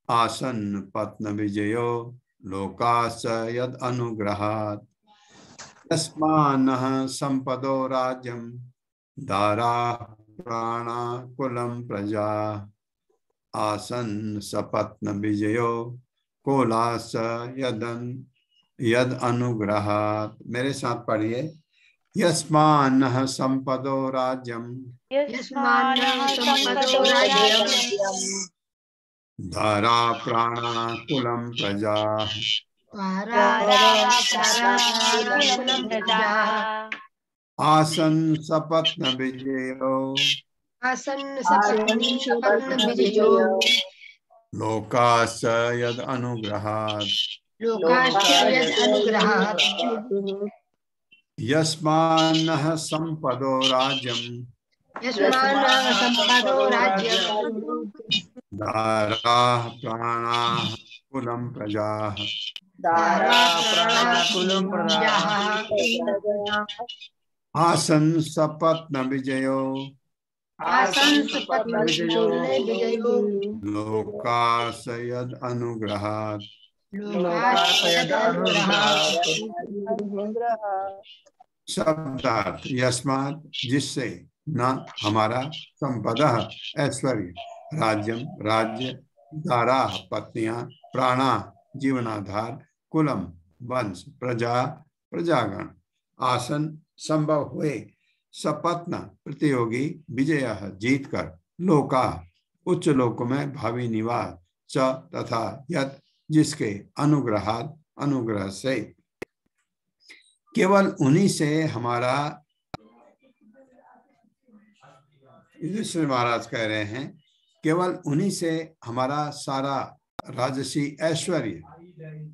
आसन्न पत्न विजयो लोकास यद अनुग्रहात् यस्मानः संपदो राज्यं दारा प्राणा कुलम प्रजा आसन्न सपत्न विजयो कोलास यद अनुग्रहात्। मेरे साथ पढ़िए, यस्मानः संपदो राज्यं धारा प्राणा कुलम प्रजा आसन सपत्न विजयो आसन्न सपत्न विजयो लोकास्य यद अनुग्रहात् लोकास्य यद् अनुग्रहात् यस्मान्नः संपदो राज्यं यस्मान्नः संपदो राज्यम् दाराः प्राणाः कुलं प्रजाः कुलम प्रजाः आसन सपत्न विजयो आसन्न सपत्न विजयो लोकास्य यद अनुग्रहात् लोकास्य यद् अनुग्रहात् शब्दार्थ यस्मात् जिससे न हमारा संपदा ऐश्वर्य राज्यम राज्य दारा पत्नियां प्राणा जीवनाधार कुलम वंश प्रजा प्रजागण आसन संभव हुए सपत्न प्रतियोगी विजय जीतकर लोका उच्च लोक में भावी निवास च तथा यत जिसके अनुग्रहात अनुग्रह से केवल उन्हीं से हमारा युधिष्ठिर महाराज कह रहे हैं केवल उन्हीं से हमारा सारा राजसी ऐश्वर्य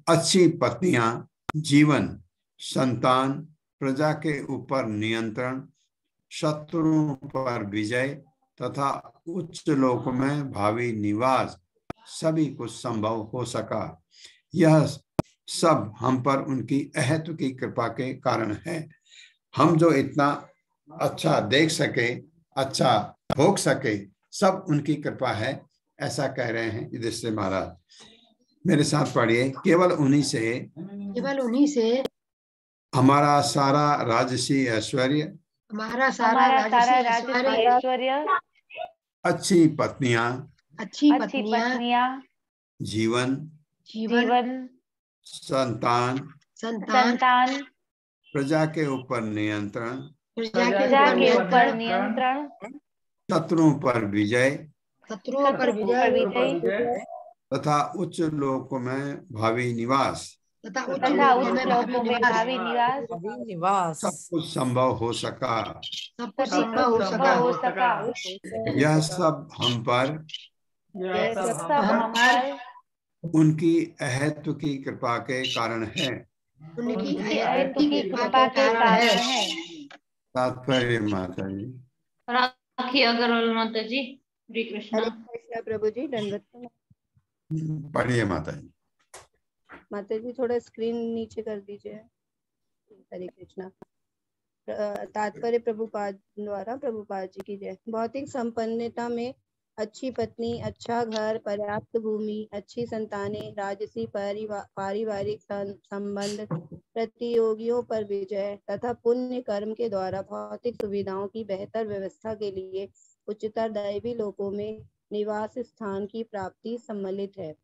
अच्छी पत्नियां जीवन संतान प्रजा के ऊपर नियंत्रण शत्रुओं पर विजय तथा उच्च लोक में भावी निवास सभी कुछ संभव हो सका। यह सब हम पर उनकी अहेतु की कृपा के कारण है। हम जो इतना अच्छा देख सके अच्छा भोग सके सब उनकी कृपा है ऐसा कह रहे हैं युधिष्ठिर महाराज। मेरे साथ पढ़िए केवल उन्हीं से हमारा सारा राजसी ऐश्वर्य हमारा सारा राजसी ऐश्वर्य अच्छी पत्नियां जीवन संतान प्रजा के ऊपर नियंत्रण शत्रुओं पर विजय तथा उच्च लोक में भावी निवास सब कुछ संभव हो सका। यह सब हम पर उनकी अहेतु की कृपा के कारण है। तात्पर्य माता जी राखी अग्रवाल माता जी हरे कृष्णा प्रभु जी दंडवत पढ़िए माता जी। माता जी थोड़ा स्क्रीन नीचे कर दीजिए। हरे कृष्णा। तात्पर्य प्रभुपाद द्वारा प्रभुपाद जी की जय। भौतिक संपन्नता में अच्छी पत्नी अच्छा घर पर्याप्त भूमि अच्छी संतानें राजसी पारिवारिक संबंध प्रतियोगियों पर विजय तथा पुण्य कर्म के द्वारा भौतिक सुविधाओं की बेहतर व्यवस्था के लिए उच्चतर दैवी लोकों में निवास स्थान की प्राप्ति सम्मिलित है।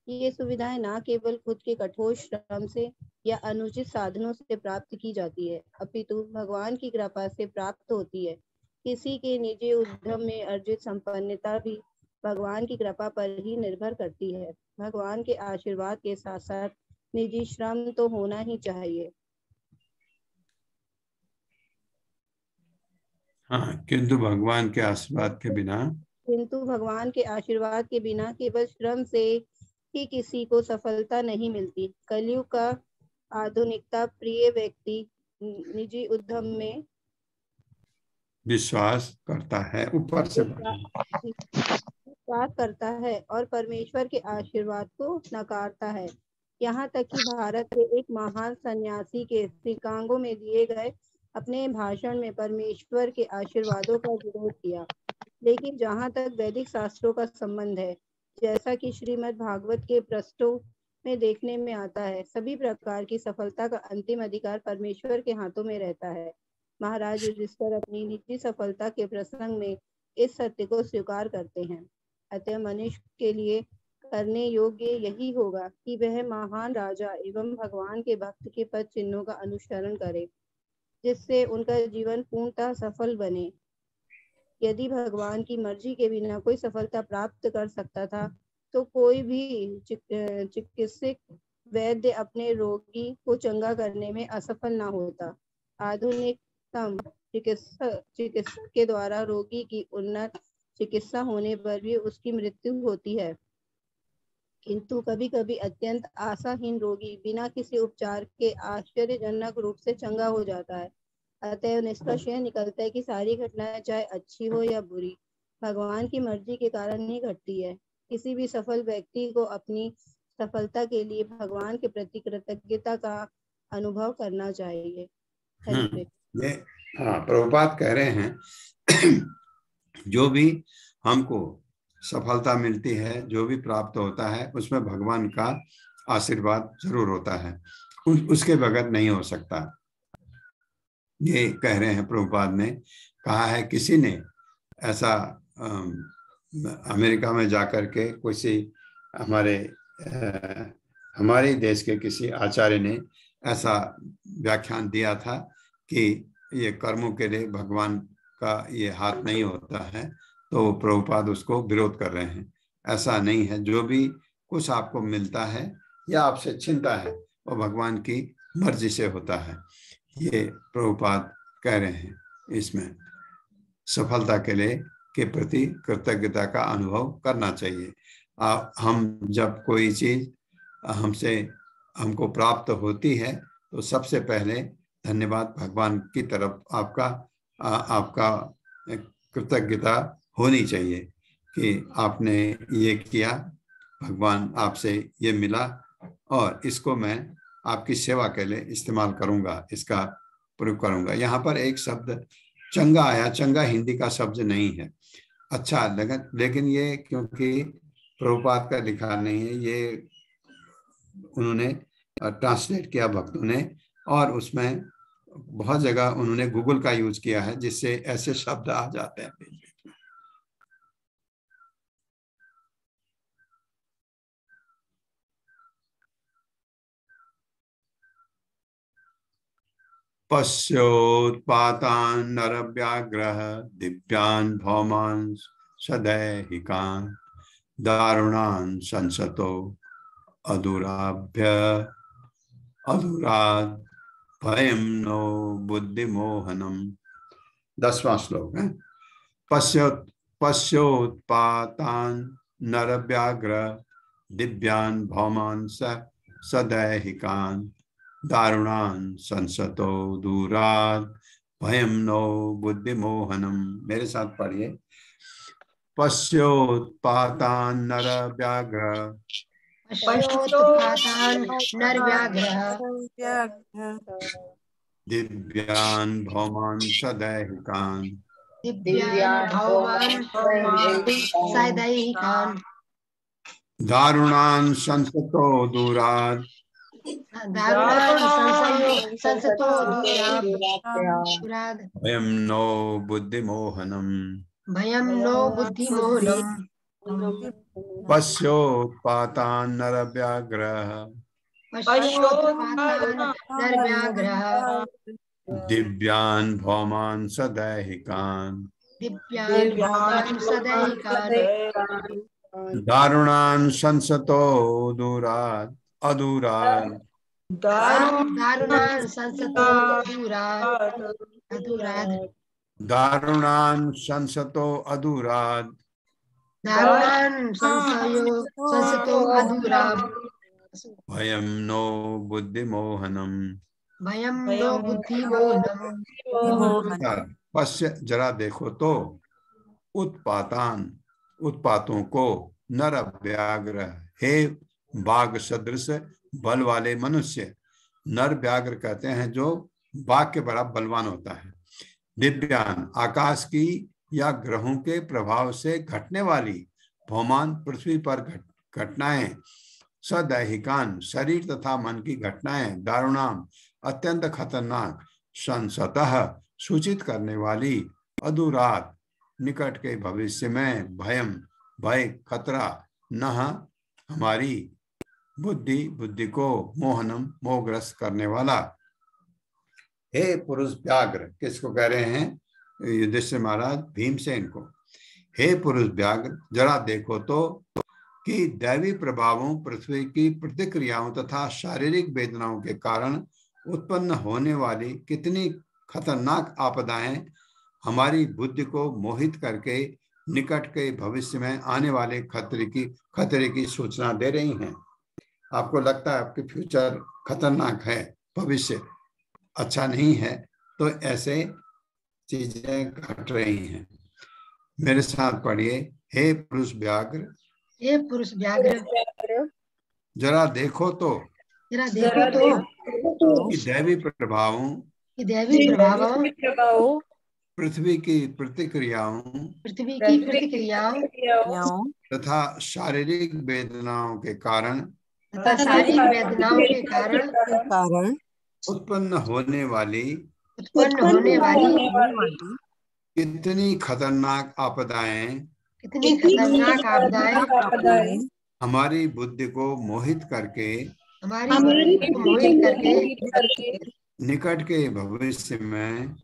ये सुविधाएं न केवल खुद के कठोर श्रम से या अनुचित साधनों से प्राप्त की जाती है अपितु भगवान की कृपा से प्राप्त होती है। किसी के निजी उद्यम में अर्जित संपन्नता भी भगवान की कृपा पर ही निर्भर करती है। भगवान के आशीर्वाद के साथ साथ निजी श्रम तो होना ही चाहिए। हाँ, किंतु भगवान के आशीर्वाद के बिना केवल श्रम से ही किसी को सफलता नहीं मिलती। कलयुग का आधुनिकता प्रिय व्यक्ति निजी उद्यम में विश्वास करता है और परमेश्वर के आशीर्वाद को नकारता है। यहाँ तक कि भारत के एक महान सन्यासी के शिकागो में दिए गए अपने भाषण में परमेश्वर के आशीर्वादों का विरोध किया। लेकिन जहाँ तक वैदिक शास्त्रों का संबंध है जैसा कि श्रीमद् भागवत के पृष्ठों में देखने में आता है सभी प्रकार की सफलता का अंतिम अधिकार परमेश्वर के हाथों में रहता है। महाराज युधिष्ठिर अपनी निजी सफलता के प्रसंग में इस सत्य को स्वीकार करते हैं। अतः मनुष्य के लिए करने योग्य यही होगा कि वह महान राजा एवं भगवान के भक्त के पद चिन्हों का अनुसरण करे जिससे उनका जीवन पूर्णतः सफल बने। यदि भगवान की मर्जी के बिना कोई सफलता प्राप्त कर सकता था तो कोई भी चिकित्सक वैद्य अपने रोगी को चंगा करने में असफल ना होता। आधुनिक चिकित्सक के द्वारा रोगी की उन्नत चिकित्सा होने पर भी उसकी मृत्यु होती है, किंतु कभी कभी अत्यंत आशाहीन रोगी बिना किसी उपचार के आश्चर्यजनक रूप से चंगा हो जाता है। अतः निष्कर्ष यह निकलता है कि सारी घटनाएं चाहे अच्छी हो या बुरी, भगवान की मर्जी के कारण ही घटती है। किसी भी सफल व्यक्ति को अपनी सफलता के लिए भगवान के प्रति कृतज्ञता का अनुभव करना चाहिए। ये प्रभुपाद कह रहे हैं जो भी हमको सफलता मिलती है, जो भी प्राप्त होता है, उसमें भगवान का आशीर्वाद जरूर होता है, उसके बगैर नहीं हो सकता। ये कह रहे हैं प्रभुपाद ने कहा है, किसी ने ऐसा अमेरिका में जाकर के किसी हमारे देश के किसी आचार्य ने ऐसा व्याख्यान दिया था कि ये कर्मों के लिए भगवान का ये हाथ नहीं होता है, तो प्रभुपाद उसको विरोध कर रहे हैं। ऐसा नहीं है, जो भी कुछ आपको मिलता है या आपसे छिनता है वो भगवान की मर्जी से होता है। ये प्रभुपाद कह रहे हैं। इसमें सफलता के लिए के प्रति कृतज्ञता का अनुभव करना चाहिए। हम जब कोई चीज हमको प्राप्त होती है तो सबसे पहले धन्यवाद भगवान की तरफ आपका कृतज्ञता होनी चाहिए कि आपने ये किया, भगवान आपसे ये मिला और इसको मैं आपकी सेवा के लिए इस्तेमाल करूंगा, इसका प्रयोग करूंगा। यहाँ पर एक शब्द चंगा आया, चंगा हिंदी का शब्द नहीं है, अच्छा लगा, लेकिन ये क्योंकि प्रभुपाद का लिखा नहीं है, ये उन्होंने ट्रांसलेट किया भक्तों ने, और उसमें बहुत जगह उन्होंने गूगल का यूज किया है जिससे ऐसे शब्द आ जाते हैं। पश्योत्पातान् नरव्याघ्रः दिव्यान् भौमान् सदैहिकान् दारुणान् संसतो अधुराद् भयं नो बुद्धिमोहनम्। 10वां श्लोक है। पश्योत्पातान् नरव्याघ्रः दिव्यान् भौमान् सदैहिकान् दारुणान् संसतो दूरात् भयं नो बुद्धिमोहनम्। मेरे साथ पढ़िए। पश्योत्पातान् नरव्याघ्रः दिव्यान् भौमान् सदैहिकान् दारुणान् संसतो दूरात् भयं नो बुद्धिमोहनम्। पश्योत्पातान् नरव्याघ्रः दिव्यान् भौमान् सदैहिकान् दारुणान् संसतो दूरात् अधूरात् दारुणान् संसतो अधूरात् भयं नो बुद्धिमोहनम्। पश्य जरा देखो तो उत्पातों को नर व्याघ्र हे बाघ सदृश बल वाले मनुष्य। नर व्याघ्र कहते हैं जो बाघ के बराबर बलवान होता है। दिव्यान आकाश की या ग्रहों के प्रभाव से घटने वाली भौमान पृथ्वी पर घटनाएं, सदैहिकान शरीर तथा मन की घटनाएं, दारुणाम अत्यंत खतरनाक, संसतः सूचित करने वाली, अधूरात निकट के भविष्य में, भयम भय खतरा, नह हमारी बुद्धि को, मोहनम मोहग्रस्त करने वाला। हे पुरुष व्याघ्र, किसको कह रहे हैं? युधिष्ठिर महाराज भीमसेन को। हे पुरुष व्याघ्र, जरा देखो तो कि दैवी प्रभावों, पृथ्वी की प्रतिक्रियाओं तथा शारीरिक वेदनाओं के कारण उत्पन्न होने वाली कितनी खतरनाक आपदाएं हमारी बुद्धि को मोहित करके निकट के भविष्य में आने वाले खतरे की सूचना दे रही हैं। आपको लगता है आपके फ्यूचर खतरनाक है, भविष्य अच्छा नहीं है, तो ऐसे चीजें घट रही हैं। मेरे साथ पढ़िए, हे पुरुष व्याघ्र, हे पुरुष व्याघ्र, जरा देखो तो जरा देखो तो कि दैवी प्रभावों पृथ्वी की प्रतिक्रियाओं तथा शारीरिक वेदनाओं के कारण उत्पन्न होने वाली कितनी खतरनाक आपदाएं हमारी बुद्धि को मोहित करके निकट के भविष्य में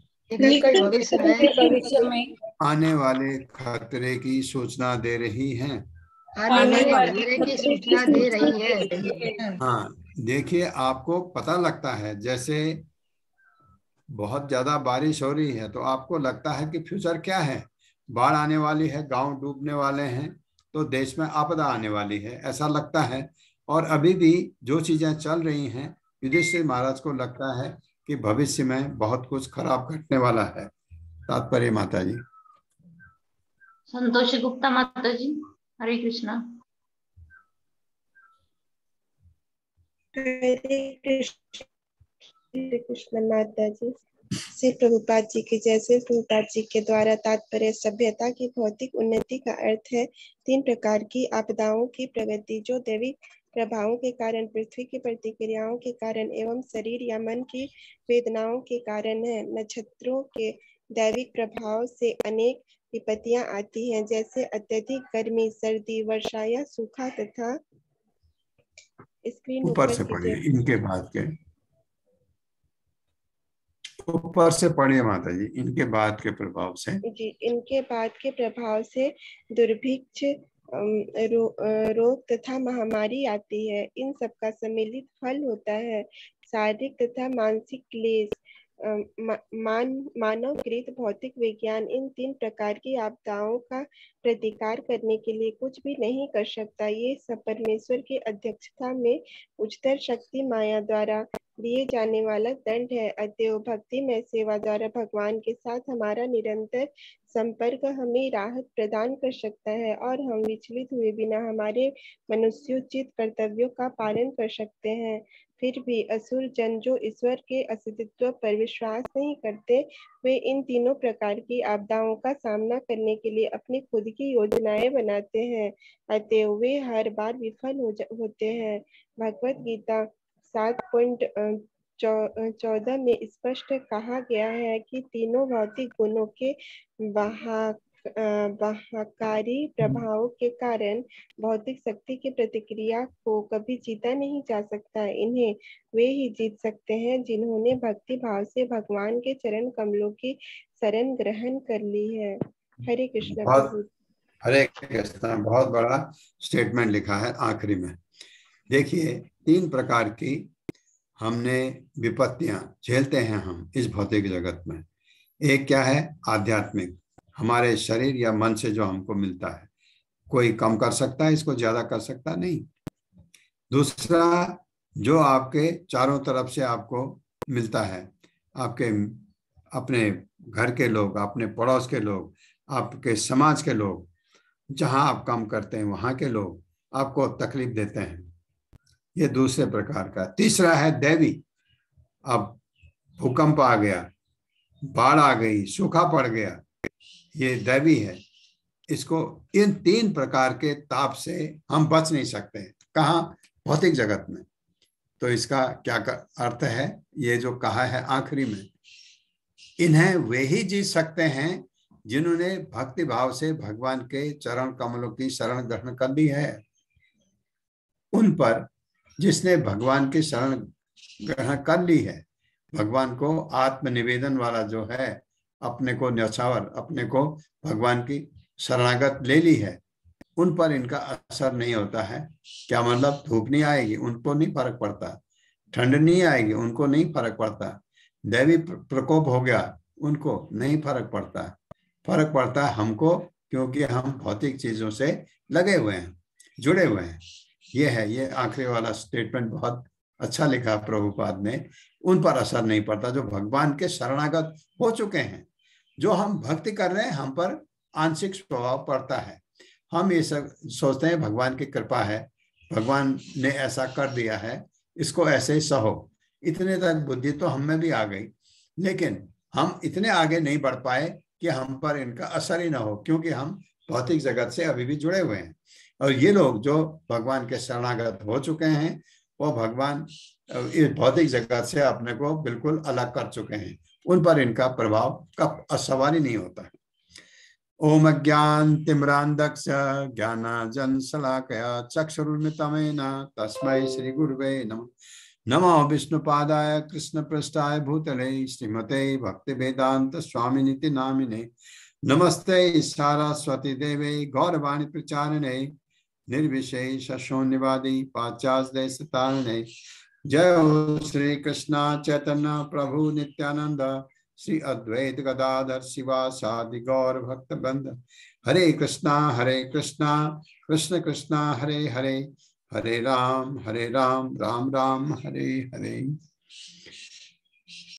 आने वाले खतरे की सूचना दे रही हैं। हाँ, देखिए, आपको पता लगता है जैसे बहुत ज्यादा बारिश हो रही है तो आपको लगता है कि फ्यूचर क्या है, बाढ़ आने वाली है, गांव डूबने वाले हैं, तो देश में आपदा आने वाली है, ऐसा लगता है। और अभी भी जो चीजें चल रही हैं, युधिष्ठिर महाराज को लगता है कि भविष्य में बहुत कुछ खराब घटने वाला है। तात्पर्य माता जी। संतोषी गुप्ता माता जी, हरे कृष्णा। हरे कृष्ण माता जी। श्री प्रभुपाद जी की जय। श्री प्रभुपाद जी के द्वारा तात्पर्य सभ्यता की भौतिक उन्नति का अर्थ है 3 प्रकार की आपदाओं की प्रगति जो दैविक प्रभावों के कारण, पृथ्वी की प्रतिक्रियाओं के कारण एवं शरीर या मन की वेदनाओं के कारण है। नक्षत्रों के दैविक प्रभाव से अनेक विपत्तियां आती हैं, जैसे अत्यधिक गर्मी, सर्दी, वर्षा या सूखा तथा स्क्रीन ऊपर से पढ़िए, इनके बाद के ऊपर से पढ़िए माता जी, इनके बाद के प्रभाव से जी, इनके बाद के प्रभाव से दुर्भिक्ष, रोग तथा महामारी आती है। इन सब का सम्मिलित फल होता है शारीरिक तथा मानसिक क्लेश। मानवकृत भौतिक विज्ञान इन 3 प्रकार की आपदाओं का प्रतिकार करने के लिए कुछ भी नहीं कर सकता। ये सब परमेश्वर की अध्यक्षता में उच्चतर शक्ति माया द्वारा दिए जाने वाला दंड है। अतएव भक्ति में सेवा द्वारा भगवान के साथ हमारा निरंतर संपर्क हमें राहत प्रदान कर सकता है और हम विचलित हुए बिना हमारे मनुष्योचित कर्तव्यों का पालन कर सकते हैं। फिर भी असुर जन जो ईश्वर के अस्तित्व पर विश्वास नहीं करते, वे इन तीनों प्रकार की आपदाओं का सामना करने के लिए अपनी खुद की योजनाएं बनाते हैं। अतएव वे हर बार विफल होते हैं। भगवत गीता 7.14 में स्पष्ट कहा गया है कि तीनों भौतिक गुणों के बाहकारी प्रभाव के कारण भौतिक शक्ति की प्रतिक्रिया को कभी जीता नहीं जा सकता। इन्हें वे ही जीत सकते हैं जिन्होंने भक्ति भाव से भगवान के चरण कमलों की शरण ग्रहण कर ली है। हरे कृष्ण। हरे कृष्ण। बहुत बड़ा स्टेटमेंट लिखा है आखिरी में। देखिए, 3 प्रकार की हमने विपत्तियां झेलते हैं हम इस भौतिक जगत में। एक क्या है? आध्यात्मिक, हमारे शरीर या मन से जो हमको मिलता है। कोई कम कर सकता है इसको, ज्यादा कर सकता नहीं। दूसरा, जो आपके चारों तरफ से आपको मिलता है, आपके अपने घर के लोग, अपने पड़ोस के लोग, आपके समाज के लोग, जहां आप काम करते हैं वहां के लोग आपको तकलीफ देते हैं। ये दूसरे प्रकार का। तीसरा है दैवी। अब भूकंप आ गया, बाढ़ आ गई, सूखा पड़ गया, ये दैवी है। इसको, इन 3 प्रकार के ताप से हम बच नहीं सकते। कहाँ? भौतिक जगत में। तो इसका क्या अर्थ है? ये जो कहा है आखिरी में, इन्हें वे ही जीत सकते हैं जिन्होंने भक्ति भाव से भगवान के चरण कमलों की शरण ग्रहण कर ली है। उन पर जिसने भगवान की शरण ग्रहण कर ली है, भगवान को आत्मनिवेदन वाला जो है, अपने को न्यौछावर, अपने को भगवान की शरणागत ले ली है, उन पर इनका असर नहीं होता है। क्या मतलब? धूप नहीं आएगी उनको नहीं फर्क पड़ता, ठंड नहीं आएगी उनको नहीं फर्क पड़ता, दैवी प्रकोप हो गया उनको नहीं फर्क पड़ता है, फर्क पड़ता है हमको, क्योंकि हम भौतिक चीजों से लगे हुए हैं, जुड़े हुए हैं। ये आखिरी वाला स्टेटमेंट बहुत अच्छा लिखा प्रभुपाद ने। उन पर असर नहीं पड़ता जो भगवान के शरणागत हो चुके हैं। जो हम भक्ति कर रहे हैं हम पर आंशिक प्रभाव पड़ता है। हम ये सब सोचते हैं भगवान की कृपा है, भगवान ने ऐसा कर दिया है, इसको ऐसे ही सहो। इतने तक बुद्धि तो हम में भी आ गई, लेकिन हम इतने आगे नहीं बढ़ पाए कि हम पर इनका असर ही ना हो, क्योंकि हम भौतिक जगत से अभी भी जुड़े हुए हैं। और ये लोग जो भगवान के शरणागत हो चुके हैं वो भगवान इस भौतिक जगत से अपने को बिल्कुल अलग कर चुके हैं, उन पर इनका प्रभाव का सवाल ही नहीं होता है। ओम अज्ञान तिम्रांधक्ष ज्ञानांजन शलाकया चक्षुरुन्मिलितं तस्मै श्री गुरुवे नमः। नमो विष्णुपादाय कृष्ण पृष्ठाय भूतले श्रीमते भक्ति वेदांत स्वामिनिति नामिने। नमस्ते सारस्वती देवे गौरवाणी प्रचारिणे निर्विशेष शून्यवादी पाश्चात्य देश तारिणे। जय हो श्री कृष्ण चैतन्य प्रभु नित्यानंद श्री अद्वैत गदाधर शिवासादि गौर भक्त बंद। हरे कृष्णा कृष्ण कृष्णा हरे हरे, हरे राम राम राम हरे हरे।